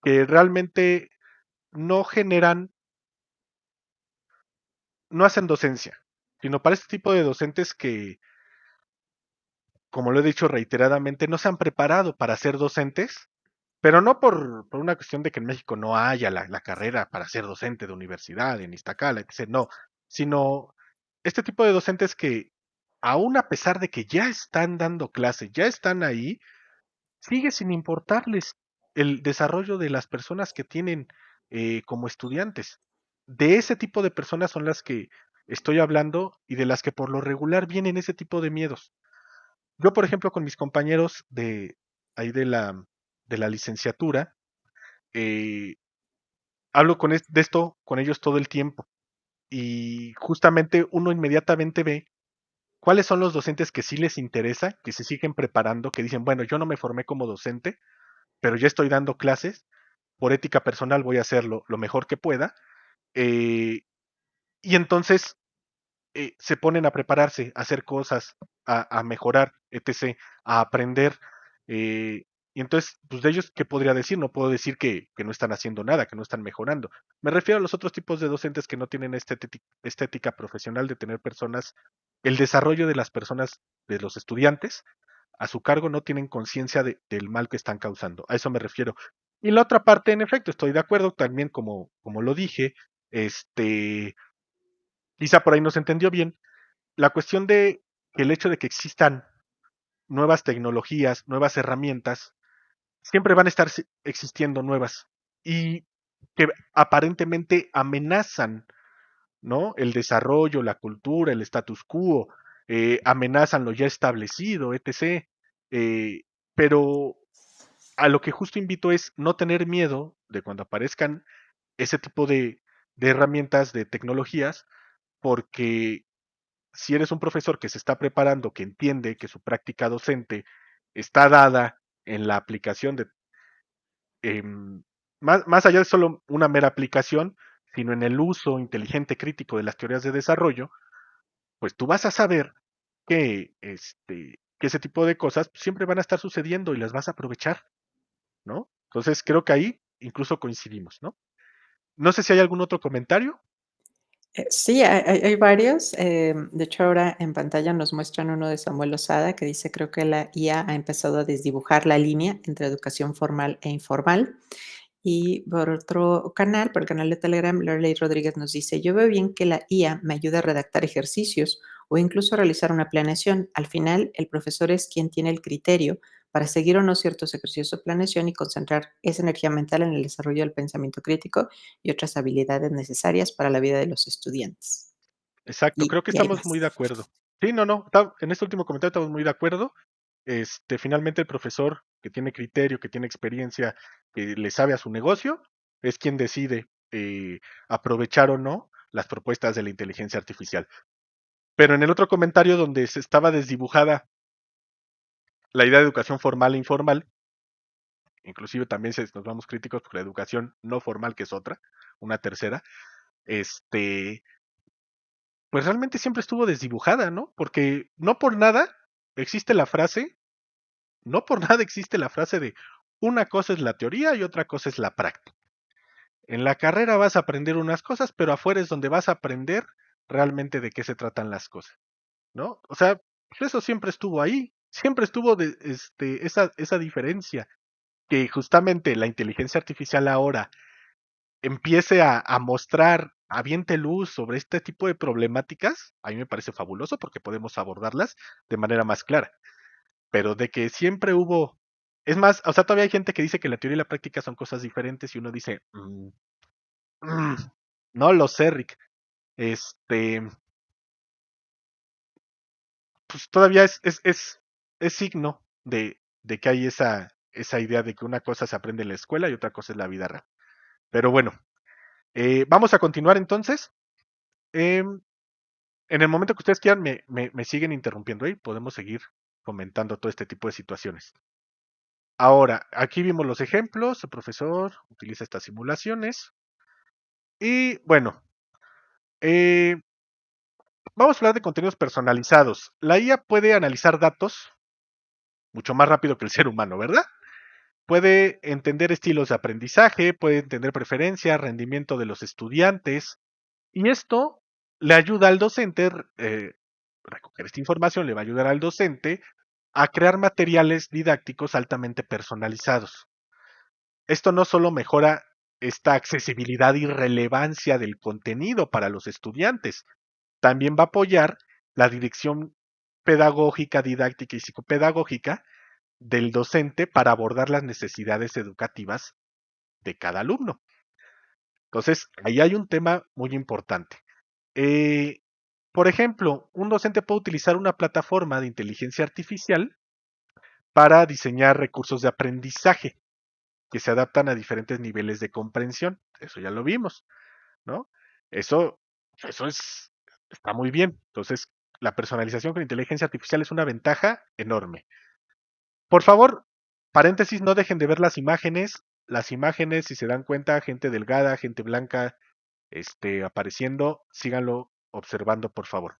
Speaker 2: que realmente no generan, no hacen docencia, sino para este tipo de docentes que, como lo he dicho reiteradamente, no se han preparado para ser docentes, pero no por una cuestión de que en México no haya la carrera para ser docente de universidad, en Iztacala, etc. No, sino este tipo de docentes que, aún a pesar de que ya están dando clase, ya están ahí, sigue sin importarles el desarrollo de las personas que tienen como estudiantes. De ese tipo de personas son las que estoy hablando y de las que por lo regular vienen ese tipo de miedos. Yo, por ejemplo, con mis compañeros de ahí de la licenciatura, eh, hablo de esto con ellos todo el tiempo y justamente uno inmediatamente ve cuáles son los docentes que sí les interesa, que se siguen preparando, que dicen, bueno, yo no me formé como docente, pero ya estoy dando clases, por ética personal voy a hacerlo lo mejor que pueda, eh, y entonces se ponen a prepararse, a hacer cosas, a mejorar, etc., a aprender. Y entonces, pues de ellos, ¿qué podría decir? No puedo decir que no están haciendo nada, que no están mejorando. Me refiero a los otros tipos de docentes que no tienen esta ética profesional de tener personas, el desarrollo de las personas, de los estudiantes, a su cargo, no tienen conciencia del mal que están causando. A eso me refiero. Y la otra parte, en efecto, estoy de acuerdo, también como lo dije, quizá por ahí no se entendió bien, la cuestión de que el hecho de que existan nuevas tecnologías, nuevas herramientas, siempre van a estar existiendo nuevas y que aparentemente amenazan, ¿no? El desarrollo, la cultura, el status quo, amenazan lo ya establecido, etc. Eh, pero a lo que justo invito es no tener miedo de cuando aparezcan ese tipo de herramientas, de tecnologías, porque si eres un profesor que se está preparando, que entiende que su práctica docente está dada en la aplicación de, más allá de solo una mera aplicación, sino en el uso inteligente crítico de las teorías de desarrollo, pues tú vas a saber que ese tipo de cosas siempre van a estar sucediendo y las vas a aprovechar, ¿no? Entonces creo que ahí incluso coincidimos, ¿no? No sé si hay algún otro comentario.
Speaker 1: Sí, hay varios. De hecho, ahora en pantalla nos muestran uno de Samuel Lozada que dice: "Creo que la IA ha empezado a desdibujar la línea entre educación formal e informal". Y por otro canal, por el canal de Telegram, Loreley Rodríguez nos dice: "Yo veo bien que la IA me ayuda a redactar ejercicios o incluso a realizar una planeación. Al final, el profesor es quien tiene el criterio para seguir o no ciertos ejercicios o planeación y concentrar esa energía mental en el desarrollo del pensamiento crítico y otras habilidades necesarias para la vida de los estudiantes".
Speaker 2: Exacto, creo que
Speaker 1: Y hay
Speaker 2: estamos muy
Speaker 1: más.
Speaker 2: de acuerdo. Sí, no, no, en este último comentario estamos muy de acuerdo. Finalmente el profesor que tiene criterio, que tiene experiencia, que le sabe a su negocio, es quien decide aprovechar o no las propuestas de la inteligencia artificial. Pero en el otro comentario donde se estaba desdibujada la idea de educación formal e informal, inclusive también nos vamos críticos por la educación no formal, que es otra, una tercera, este, pues realmente siempre estuvo desdibujada, ¿no? Porque no por nada existe la frase, no por nada existe la frase de una cosa es la teoría y otra cosa es la práctica. En la carrera vas a aprender unas cosas, pero afuera es donde vas a aprender realmente de qué se tratan las cosas, ¿no? O sea, pues eso siempre estuvo ahí, siempre estuvo esa diferencia, que justamente la inteligencia artificial ahora empiece a mostrar, aviente luz sobre este tipo de problemáticas, a mí me parece fabuloso porque podemos abordarlas de manera más clara. Pero de que siempre hubo, es más, o sea, todavía hay gente que dice que la teoría y la práctica son cosas diferentes y uno dice, mm, no lo sé, Rick. Este, pues todavía es signo de que hay esa idea de que una cosa se aprende en la escuela y otra cosa es la vida real. Pero bueno, vamos a continuar entonces. Em, en el momento que ustedes quieran, me siguen interrumpiendo y podemos seguir comentando todo este tipo de situaciones. Ahora, aquí vimos los ejemplos, el profesor utiliza estas simulaciones y bueno, eh, vamos a hablar de contenidos personalizados. La IA puede analizar datos mucho más rápido que el ser humano, ¿verdad? Puede entender estilos de aprendizaje, puede entender preferencias, rendimiento de los estudiantes y esto le ayuda al docente, recoger esta información le va a ayudar al docente a crear materiales didácticos altamente personalizados. Esto no solo mejora esta accesibilidad y relevancia del contenido para los estudiantes, también va a apoyar la dirección pedagógica, didáctica y psicopedagógica del docente para abordar las necesidades educativas de cada alumno. Entonces, ahí hay un tema muy importante. Eh, por ejemplo, un docente puede utilizar una plataforma de inteligencia artificial para diseñar recursos de aprendizaje que se adaptan a diferentes niveles de comprensión. Eso ya lo vimos, ¿no? Eso, eso está muy bien. Entonces, la personalización con inteligencia artificial es una ventaja enorme. Por favor, paréntesis, no dejen de ver las imágenes. Las imágenes, si se dan cuenta, gente delgada, gente blanca, apareciendo, síganlo observando, por favor.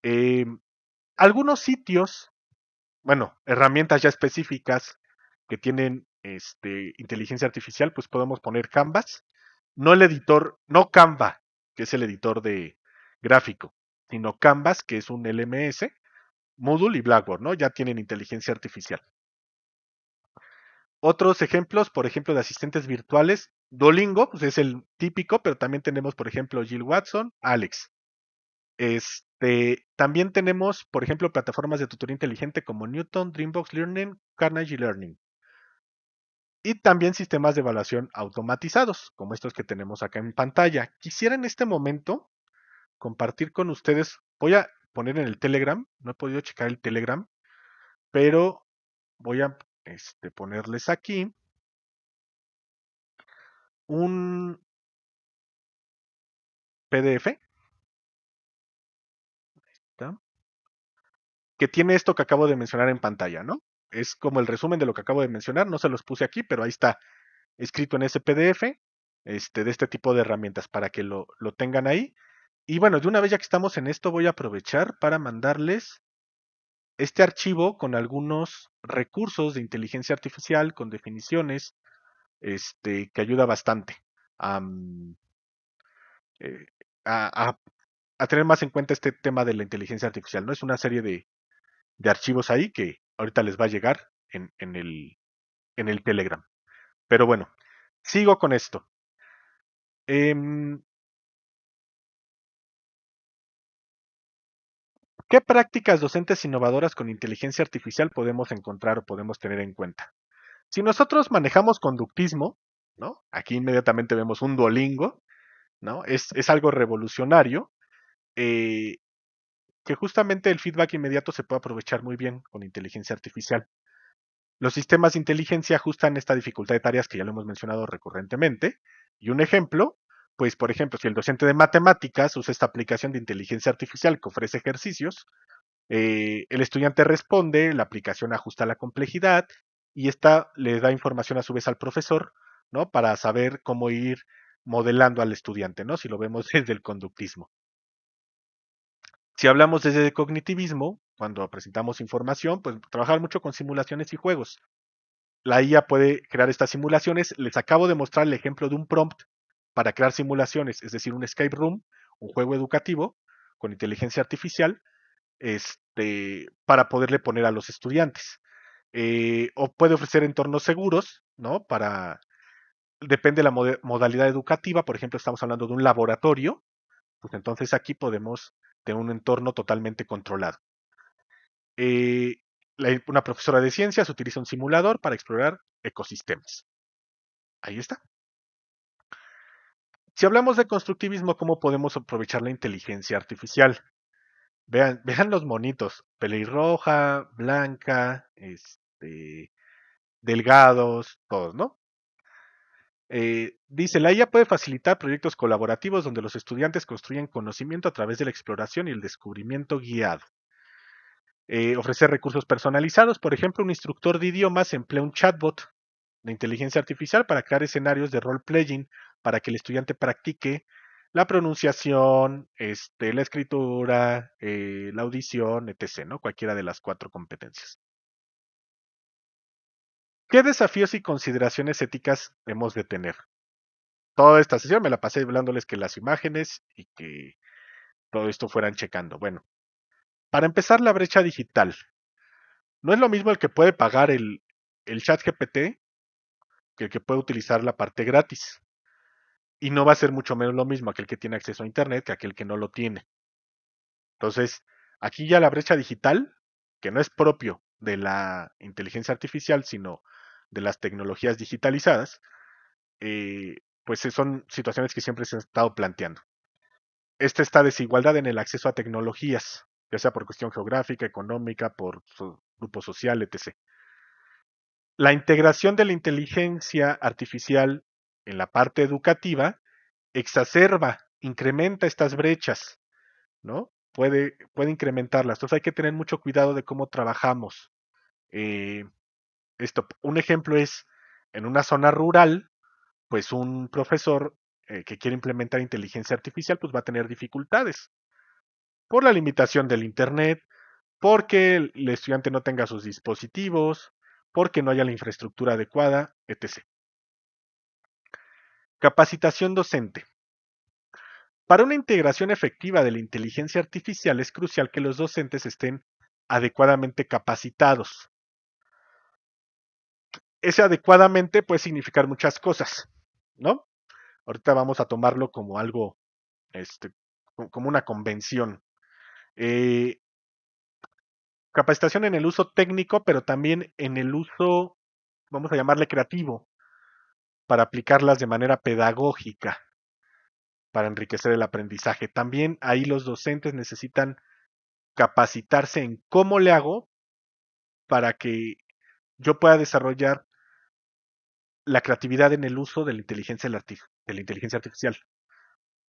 Speaker 2: Eh, algunos sitios, bueno, herramientas ya específicas que tienen inteligencia artificial, pues podemos poner Canvas, no el editor, no Canva, que es el editor de gráfico, sino Canvas, que es un LMS, Moodle y Blackboard, ¿no? Ya tienen inteligencia artificial. Otros ejemplos, por ejemplo, de asistentes virtuales, Duolingo, pues es el típico, pero también tenemos, por ejemplo, Jill Watson, Alex. También tenemos, por ejemplo, plataformas de tutoría inteligente como Newton, Dreambox Learning, Carnegie Learning. Y también sistemas de evaluación automatizados, como estos que tenemos acá en pantalla. Quisiera en este momento compartir con ustedes, voy a poner en el Telegram, no he podido checar el Telegram, pero voy a ponerles aquí un PDF, ¿tá? Que tiene esto que acabo de mencionar en pantalla, ¿no? Es como el resumen de lo que acabo de mencionar, no se los puse aquí, pero ahí está escrito en ese PDF, de este tipo de herramientas para que lo tengan ahí. Y bueno, de una vez ya que estamos en esto, voy a aprovechar para mandarles este archivo con algunos recursos de inteligencia artificial, con definiciones, que ayuda bastante. Um, a, a- a tener más en cuenta este tema de la inteligencia artificial, ¿no? Es una serie de archivos ahí que ahorita les va a llegar en el Telegram. Pero bueno, sigo con esto. Em, ¿Qué prácticas docentes innovadoras con inteligencia artificial podemos encontrar o podemos tener en cuenta? Si nosotros manejamos conductismo, ¿no? Aquí inmediatamente vemos un Duolingo, ¿no? Es algo revolucionario, eh, que justamente el feedback inmediato se puede aprovechar muy bien con inteligencia artificial. Los sistemas de inteligencia ajustan esta dificultad de tareas que ya lo hemos mencionado recurrentemente. Y un ejemplo, pues por ejemplo, si el docente de matemáticas usa esta aplicación de inteligencia artificial que ofrece ejercicios, el estudiante responde, la aplicación ajusta la complejidad y esta le da información a su vez al profesor, ¿no? Para saber cómo ir modelando al estudiante, ¿no? Si lo vemos desde el conductismo. Si hablamos desde el cognitivismo, cuando presentamos información, pues trabajar mucho con simulaciones y juegos. La IA puede crear estas simulaciones. Les acabo de mostrar el ejemplo de un prompt para crear simulaciones, es decir, un escape room, un juego educativo con inteligencia artificial, para poderle poner a los estudiantes. O puede ofrecer entornos seguros, ¿no? Depende de la modalidad educativa, por ejemplo, estamos hablando de un laboratorio, pues entonces aquí podemos tener un entorno totalmente controlado. Eh, una profesora de ciencias utiliza un simulador para explorar ecosistemas. Ahí está. Si hablamos de constructivismo, ¿cómo podemos aprovechar la inteligencia artificial? Vean los monitos, pelirroja, blanca, delgados, todos, ¿no? Dice, la IA puede facilitar proyectos colaborativos donde los estudiantes construyen conocimiento a través de la exploración y el descubrimiento guiado. Ofrecer recursos personalizados, por ejemplo, un instructor de idiomas emplea un chatbot de inteligencia artificial para crear escenarios de role-playing para que el estudiante practique la pronunciación, la escritura, la audición, etc., ¿no? Cualquiera de las cuatro competencias. ¿Qué desafíos y consideraciones éticas hemos de tener? Toda esta sesión me la pasé hablándoles que las imágenes y que todo esto fueran checando. Bueno, para empezar, la brecha digital. No es lo mismo el que puede pagar el chat GPT que el que puede utilizar la parte gratis. Y no va a ser mucho menos lo mismo aquel que tiene acceso a Internet que aquel que no lo tiene. Entonces, aquí ya la brecha digital, que no es propio de la inteligencia artificial, sino de las tecnologías digitalizadas, pues son situaciones que siempre se han estado planteando. Esta desigualdad en el acceso a tecnologías, ya sea por cuestión geográfica, económica, por su grupo social, etc. La integración de la inteligencia artificial en la parte educativa exacerba, incrementa estas brechas, ¿no? Puede incrementarlas. Entonces hay que tener mucho cuidado de cómo trabajamos. Eh, un ejemplo es en una zona rural, pues un profesor que quiere implementar inteligencia artificial, pues va a tener dificultades por la limitación del internet, porque el estudiante no tenga sus dispositivos, porque no haya la infraestructura adecuada, etc. Capacitación docente. Para una integración efectiva de la inteligencia artificial es crucial que los docentes estén adecuadamente capacitados. Ese adecuadamente puede significar muchas cosas, ¿no? Ahorita vamos a tomarlo como algo, este, como una convención. Eh, Capacitación en el uso técnico, pero también en el uso, vamos a llamarle creativo, para aplicarlas de manera pedagógica, para enriquecer el aprendizaje. También ahí los docentes necesitan capacitarse en cómo le hago para que yo pueda desarrollar la creatividad en el uso de la inteligencia artificial.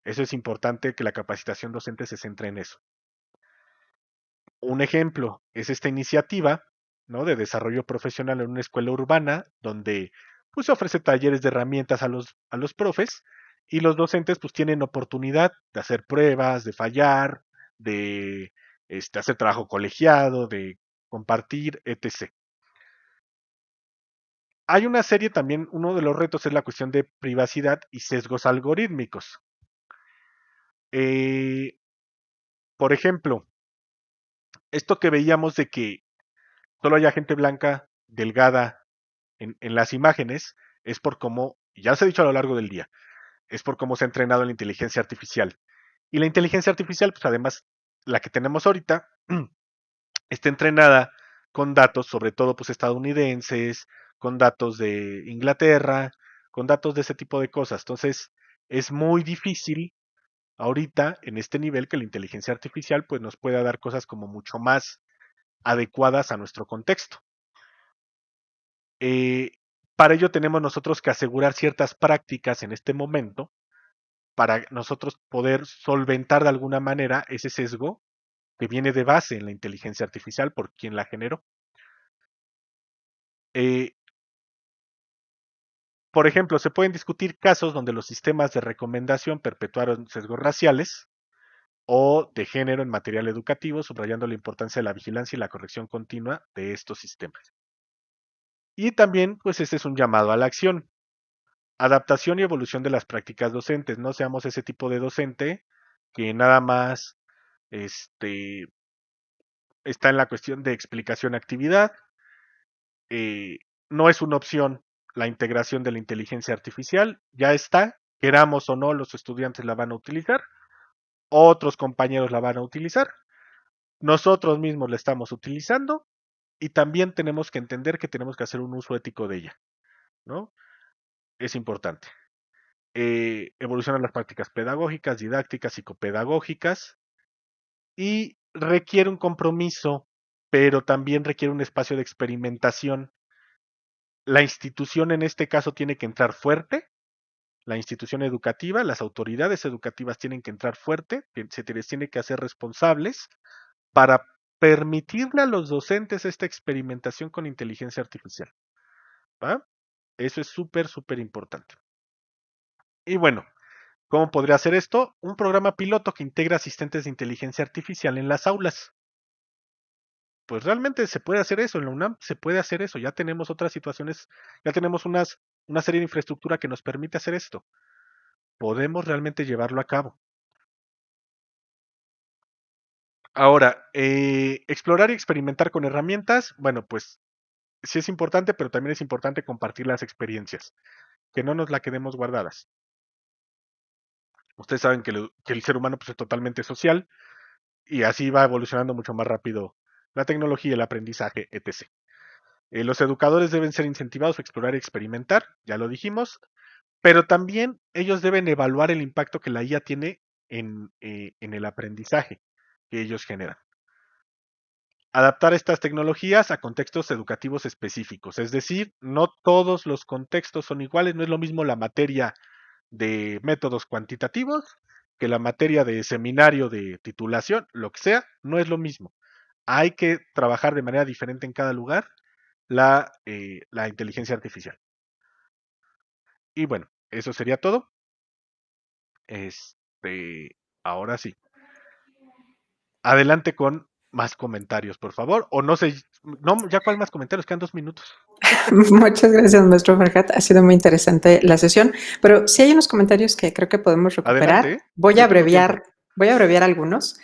Speaker 2: Eso es importante que la capacitación docente se centre en eso. Un ejemplo es esta iniciativa, ¿no? De desarrollo profesional en una escuela urbana donde pues, se ofrece talleres de herramientas a los profes y los docentes pues tienen oportunidad de hacer pruebas, de fallar, de hacer trabajo colegiado, de compartir, etc. Hay una serie también, uno de los retos es la cuestión de privacidad y sesgos algorítmicos. Eh, por ejemplo, esto que veíamos de que solo haya gente blanca, delgada en las imágenes, es por cómo, ya se ha dicho a lo largo del día, es por cómo se ha entrenado la inteligencia artificial. Y la inteligencia artificial, pues además, la que tenemos ahorita, está entrenada con datos, sobre todo pues estadounidenses, con datos de Inglaterra, con datos de ese tipo de cosas. Entonces, es muy difícil ahorita en este nivel que la inteligencia artificial pues nos pueda dar cosas como mucho más adecuadas a nuestro contexto. Eh, para ello tenemos nosotros que asegurar ciertas prácticas en este momento para nosotros poder solventar de alguna manera ese sesgo que viene de base en la inteligencia artificial por quien la generó. Eh, por ejemplo, se pueden discutir casos donde los sistemas de recomendación perpetuaron sesgos raciales o de género en material educativo, subrayando la importancia de la vigilancia y la corrección continua de estos sistemas. Y también, pues este es un llamado a la acción. Adaptación y evolución de las prácticas docentes. No seamos ese tipo de docente que nada más este, está en la cuestión de explicación-actividad. Eh, no es una opción la integración de la inteligencia artificial. Ya está, queramos o no, los estudiantes la van a utilizar, otros compañeros la van a utilizar, nosotros mismos la estamos utilizando y también tenemos que entender que tenemos que hacer un uso ético de ella, ¿no? Es importante. Evolucionan las prácticas pedagógicas, didácticas, psicopedagógicas y requiere un compromiso, pero también requiere un espacio de experimentación. La institución en este caso tiene que entrar fuerte, la institución educativa, las autoridades educativas tienen que entrar fuerte, se les tiene que hacer responsables para permitirle a los docentes esta experimentación con inteligencia artificial. ¿Va? Eso es súper, súper importante. Y bueno, ¿cómo podría hacer esto? Un programa piloto que integra asistentes de inteligencia artificial en las aulas. Pues realmente se puede hacer eso, en la UNAM se puede hacer eso, ya tenemos otras situaciones, ya tenemos una serie de infraestructura que nos permite hacer esto. Podemos realmente llevarlo a cabo. Ahora, explorar y experimentar con herramientas, bueno, pues sí es importante, pero también es importante compartir las experiencias, que no nos la quedemos guardadas. Ustedes saben que el ser humano pues, es totalmente social y así va evolucionando mucho más rápido la tecnología, el aprendizaje, etc. Los educadores deben ser incentivados a explorar y experimentar, ya lo dijimos, pero también ellos deben evaluar el impacto que la IA tiene en el aprendizaje que ellos generan. Adaptar estas tecnologías a contextos educativos específicos, es decir, no todos los contextos son iguales, no es lo mismo la materia de métodos cuantitativos que la materia de seminario de titulación, lo que sea, no es lo mismo. Hay que trabajar de manera diferente en cada lugar la inteligencia artificial. Y bueno, eso sería todo. Ahora sí. Adelante con más comentarios, por favor. O no sé, no, ya cuál más comentarios, quedan 2 minutos.
Speaker 1: Muchas gracias, maestro Farhat. Ha sido muy interesante la sesión, pero sí hay unos comentarios que creo que podemos
Speaker 2: Adelante,
Speaker 1: recuperar.
Speaker 2: ¿eh? Yo tengo tiempo.
Speaker 1: Voy a abreviar algunos.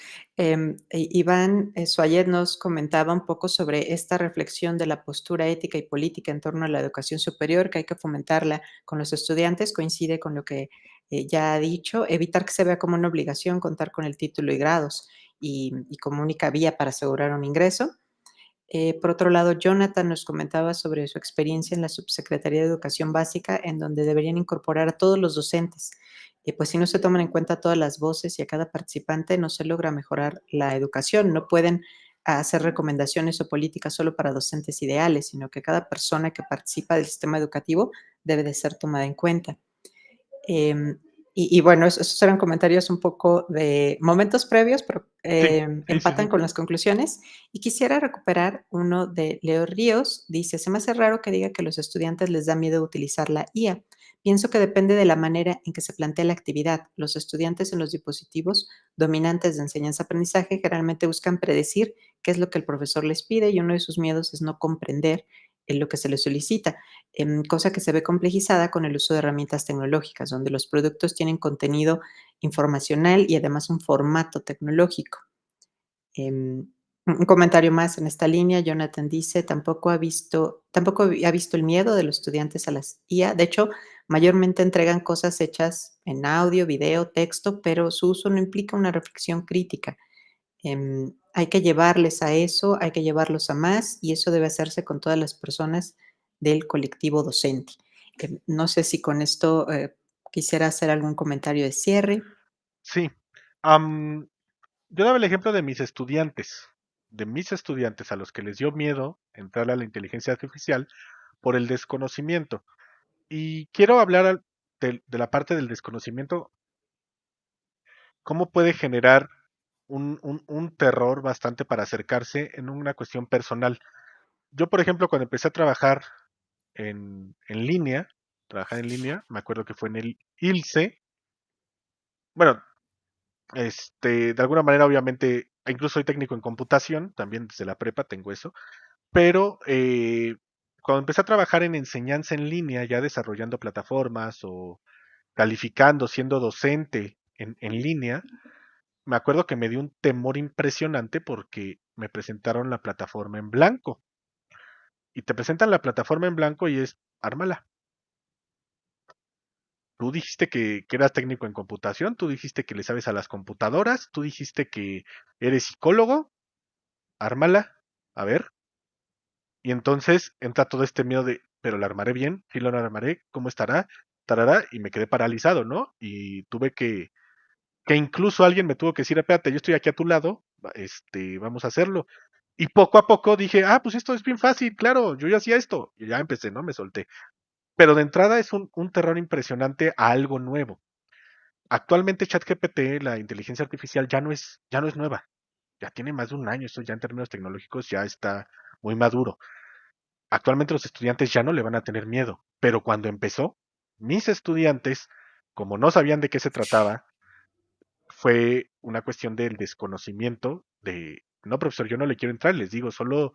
Speaker 1: Iván Suayed nos comentaba un poco sobre esta reflexión de la postura ética y política en torno a la educación superior, que hay que fomentarla con los estudiantes. Coincide con lo que ya ha dicho, evitar que se vea como una obligación contar con el título y grados y como única vía para asegurar un ingreso. Por otro lado, Jonathan nos comentaba sobre su experiencia en la Subsecretaría de Educación Básica, en donde deberían incorporar a todos los docentes. Pues si no se toman en cuenta todas las voces y a cada participante, no se logra mejorar la educación. No pueden hacer recomendaciones o políticas solo para docentes ideales, sino que cada persona que participa del sistema educativo debe de ser tomada en cuenta. Bueno, esos eran comentarios un poco de momentos previos, pero
Speaker 2: Sí, sí, sí,
Speaker 1: empatan
Speaker 2: sí.
Speaker 1: con las conclusiones. Y quisiera recuperar uno de Leo Ríos. Dice, se me hace raro que diga que a los estudiantes les da miedo utilizar la IA. Pienso que depende de la manera en que se plantea la actividad. Los estudiantes en los dispositivos dominantes de enseñanza-aprendizaje generalmente buscan predecir qué es lo que el profesor les pide y uno de sus miedos es no comprender lo que se les solicita. cosa que se ve complejizada con el uso de herramientas tecnológicas, donde los productos tienen contenido informacional y además un formato tecnológico. Un comentario más en esta línea, Jonathan dice, tampoco ha visto el miedo de los estudiantes a las IA. De hecho, mayormente entregan cosas hechas en audio, video, texto, pero su uso no implica una reflexión crítica. Hay que llevarles a eso, hay que llevarlos a más, y eso debe hacerse con todas las personas del colectivo docente. No sé si con esto quisiera hacer algún comentario de cierre.
Speaker 2: Sí. Am, yo daba el ejemplo de mis estudiantes a los que les dio miedo entrar a la inteligencia artificial por el desconocimiento. Y quiero hablar de la parte del desconocimiento, cómo puede generar un terror bastante para acercarse en una cuestión personal. Yo, por ejemplo, cuando empecé a trabajar en línea, me acuerdo que fue en el ILSE, bueno, de alguna manera, obviamente, incluso soy técnico en computación, también desde la prepa tengo eso, pero cuando empecé a trabajar en enseñanza en línea, ya desarrollando plataformas o calificando, siendo docente en línea, me acuerdo que me dio un temor impresionante porque me presentaron la plataforma en blanco. Y te presentan la plataforma en blanco y es, ármala. Tú dijiste que eras técnico en computación, tú dijiste que le sabes a las computadoras, tú dijiste que eres psicólogo, ármala, a ver. Y entonces entra todo este miedo de, pero la armaré bien, sí la armaré, ¿cómo estará? Tarará, y me quedé paralizado, ¿no? Y tuve que incluso alguien me tuvo que decir, espérate, yo estoy aquí a tu lado, vamos a hacerlo. Y poco a poco dije, ah, pues esto es bien fácil, claro, yo ya hacía esto. Y ya empecé, ¿no? Me solté. Pero de entrada es un terror impresionante a algo nuevo. Actualmente ChatGPT, la inteligencia artificial, ya no es nueva. Ya tiene más de un año, esto ya en términos tecnológicos ya está muy maduro. Actualmente los estudiantes ya no le van a tener miedo, pero cuando empezó, mis estudiantes, como no sabían de qué se trataba, fue una cuestión del desconocimiento de, no, profesor, yo no le quiero entrar, les digo, solo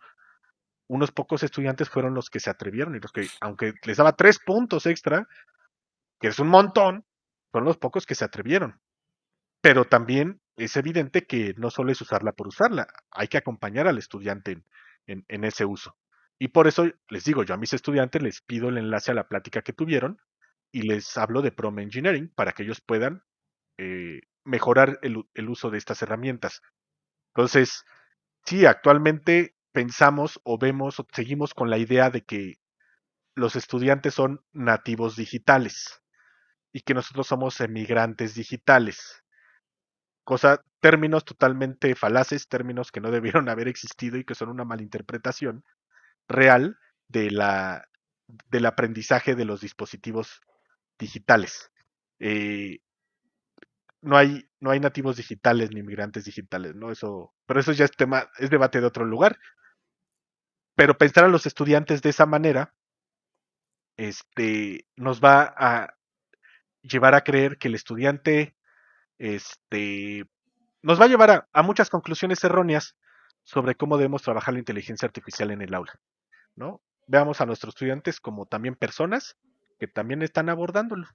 Speaker 2: unos pocos estudiantes fueron los que se atrevieron y los que, aunque les daba 3 puntos extra, que es un montón, fueron los pocos que se atrevieron. Pero también es evidente que no solo es usarla por usarla, hay que acompañar al estudiante en ese uso. Y por eso les digo, yo a mis estudiantes les pido el enlace a la plática que tuvieron y les hablo de Prompt Engineering para que ellos puedan mejorar el uso de estas herramientas. Entonces, sí, actualmente pensamos o vemos o seguimos con la idea de que los estudiantes son nativos digitales y que nosotros somos emigrantes digitales. Términos totalmente falaces, términos que no debieron haber existido y que son una malinterpretación real de del aprendizaje de los dispositivos digitales. Eh, no hay nativos digitales ni migrantes digitales, ¿no? Pero eso ya es debate de otro lugar. Pero pensar a los estudiantes de esa manera, nos va a llevar a creer que el estudiante, nos va a llevar a muchas conclusiones erróneas sobre cómo debemos trabajar la inteligencia artificial en el aula, ¿no? Veamos a nuestros estudiantes como también personas que también están abordándolo,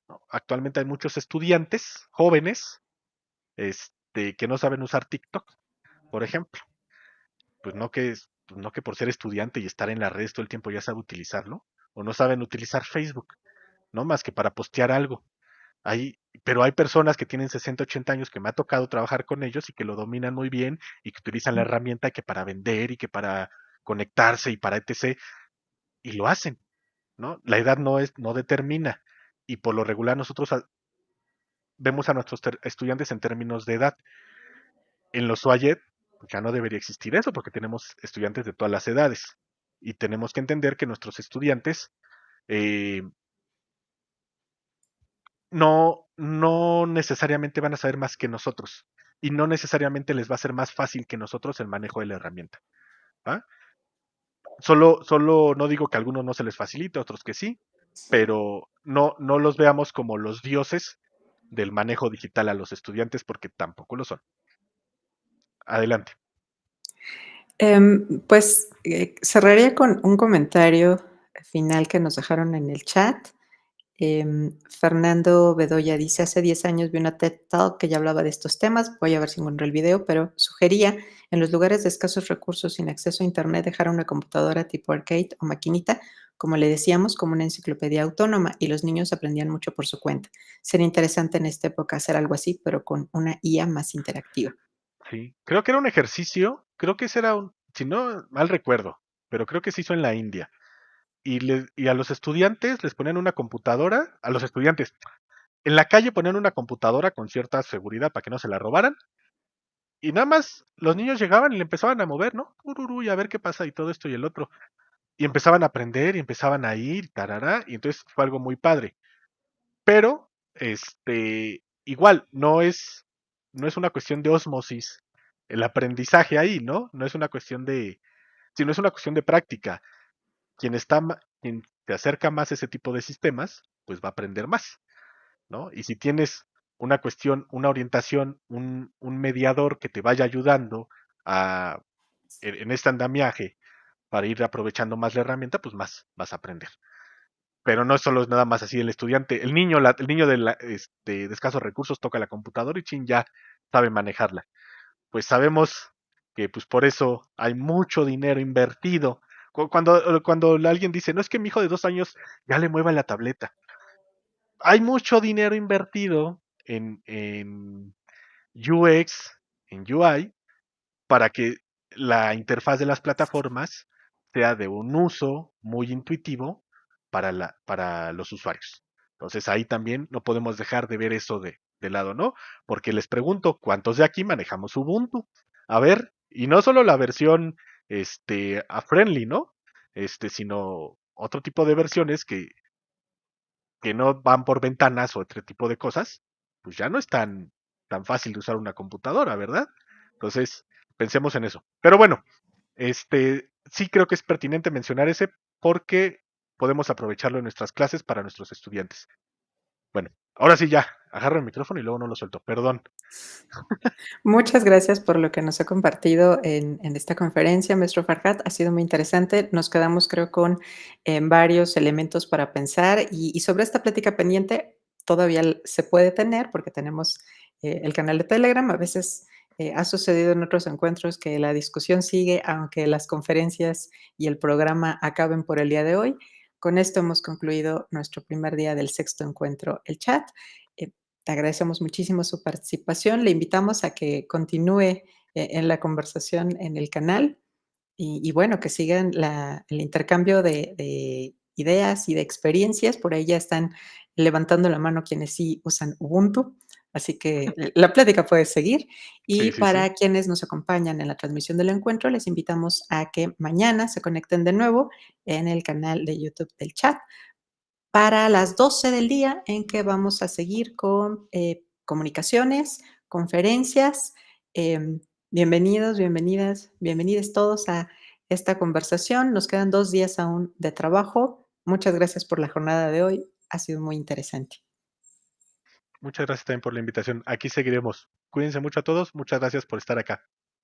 Speaker 2: ¿no? Actualmente hay muchos estudiantes jóvenes, que no saben usar TikTok, por ejemplo. Pues no que por ser estudiante y estar en las redes todo el tiempo ya sabe utilizarlo, o no saben utilizar Facebook, no más que para postear algo. Pero hay personas que tienen 60, 80 años que me ha tocado trabajar con ellos y que lo dominan muy bien y que utilizan la herramienta que para vender y que para conectarse y para etc. Y lo hacen, ¿no? La edad no determina. Y por lo regular nosotros vemos a nuestros estudiantes en términos de edad. En los SUAYET ya no debería existir eso porque tenemos estudiantes de todas las edades. Y tenemos que entender que nuestros estudiantes eh, no necesariamente van a saber más que nosotros y no necesariamente les va a ser más fácil que nosotros el manejo de la herramienta. ¿Va? Solo no digo que a algunos no se les facilite, otros que sí, pero no los veamos como los dioses del manejo digital a los estudiantes porque tampoco lo son. Adelante.
Speaker 1: Pues cerraría con un comentario final que nos dejaron en el chat. Fernando Bedoya dice: "Hace 10 años vi una TED Talk que ya hablaba de estos temas, voy a ver si encuentro el video, pero sugería en los lugares de escasos recursos sin acceso a Internet dejar una computadora tipo arcade o maquinita, como le decíamos, como una enciclopedia autónoma y los niños aprendían mucho por su cuenta. Sería interesante en esta época hacer algo así, pero con una IA más interactiva".
Speaker 2: Sí, creo que era un ejercicio, creo que ese era un, si no mal recuerdo, pero creo que se hizo en la India. Y a los estudiantes les ponían una computadora, a los estudiantes, en la calle ponían una computadora con cierta seguridad para que no se la robaran, y nada más los niños llegaban y le empezaban a mover, ¿no? Ururú, y a ver qué pasa y todo esto y el otro. Y empezaban a aprender y empezaban a ir, tarará, y entonces fue algo muy padre. Pero, igual, no es una cuestión de osmosis el aprendizaje ahí, ¿no? No es una cuestión de, sino es una cuestión de práctica. Quien te acerca más a ese tipo de sistemas, pues va a aprender más, ¿no? Y si tienes una cuestión, una orientación, un mediador que te vaya ayudando a, en este andamiaje para ir aprovechando más la herramienta, pues más vas a aprender. Pero no solo es nada más así el estudiante, el niño de escasos recursos toca la computadora y chin ya sabe manejarla. Pues sabemos que pues por eso hay mucho dinero invertido. Cuando alguien dice, no es que mi hijo de 2 años ya le mueva la tableta. Hay mucho dinero invertido en UX, en UI, para que la interfaz de las plataformas sea de un uso muy intuitivo para los usuarios. Entonces ahí también no podemos dejar de ver eso de lado, ¿no? Porque les pregunto, ¿cuántos de aquí manejamos Ubuntu? A ver, y no solo la versión a friendly, ¿no? Sino otro tipo de versiones que no van por ventanas o otro tipo de cosas, pues ya no es tan fácil de usar una computadora, ¿verdad? Entonces, pensemos en eso. Pero bueno, sí creo que es pertinente mencionar ese porque podemos aprovecharlo en nuestras clases para nuestros estudiantes. Bueno, ahora sí ya, agarro el micrófono y luego no lo suelto, perdón.
Speaker 1: Muchas gracias por lo que nos ha compartido en esta conferencia, maestro Farhat. Ha sido muy interesante. Nos quedamos, creo, con varios elementos para pensar y sobre esta plática pendiente todavía se puede tener porque tenemos el canal de Telegram. A veces ha sucedido en otros encuentros que la discusión sigue, aunque las conferencias y el programa acaben por el día de hoy. Con esto hemos concluido nuestro primer día del sexto encuentro, el chat. Eh, Te agradecemos muchísimo su participación. Le invitamos a que continúe en la conversación en el canal y bueno, que sigan el intercambio de ideas y de experiencias. Por ahí ya están levantando la mano quienes sí usan Ubuntu, así que la plática puede seguir.
Speaker 2: Sí,
Speaker 1: Y
Speaker 2: sí, sí.
Speaker 1: para quienes nos acompañan en la transmisión del encuentro, les invitamos a que mañana se conecten de nuevo en el canal de YouTube del chat para las 12 del día en que vamos a seguir con comunicaciones, conferencias. Bienvenidos, bienvenidas, bienvenidos todos a esta conversación. Nos quedan 2 días aún de trabajo. Muchas gracias por la jornada de hoy. Ha sido muy interesante.
Speaker 2: Muchas gracias también por la invitación. Aquí seguiremos. Cuídense mucho a todos. Muchas gracias por estar acá.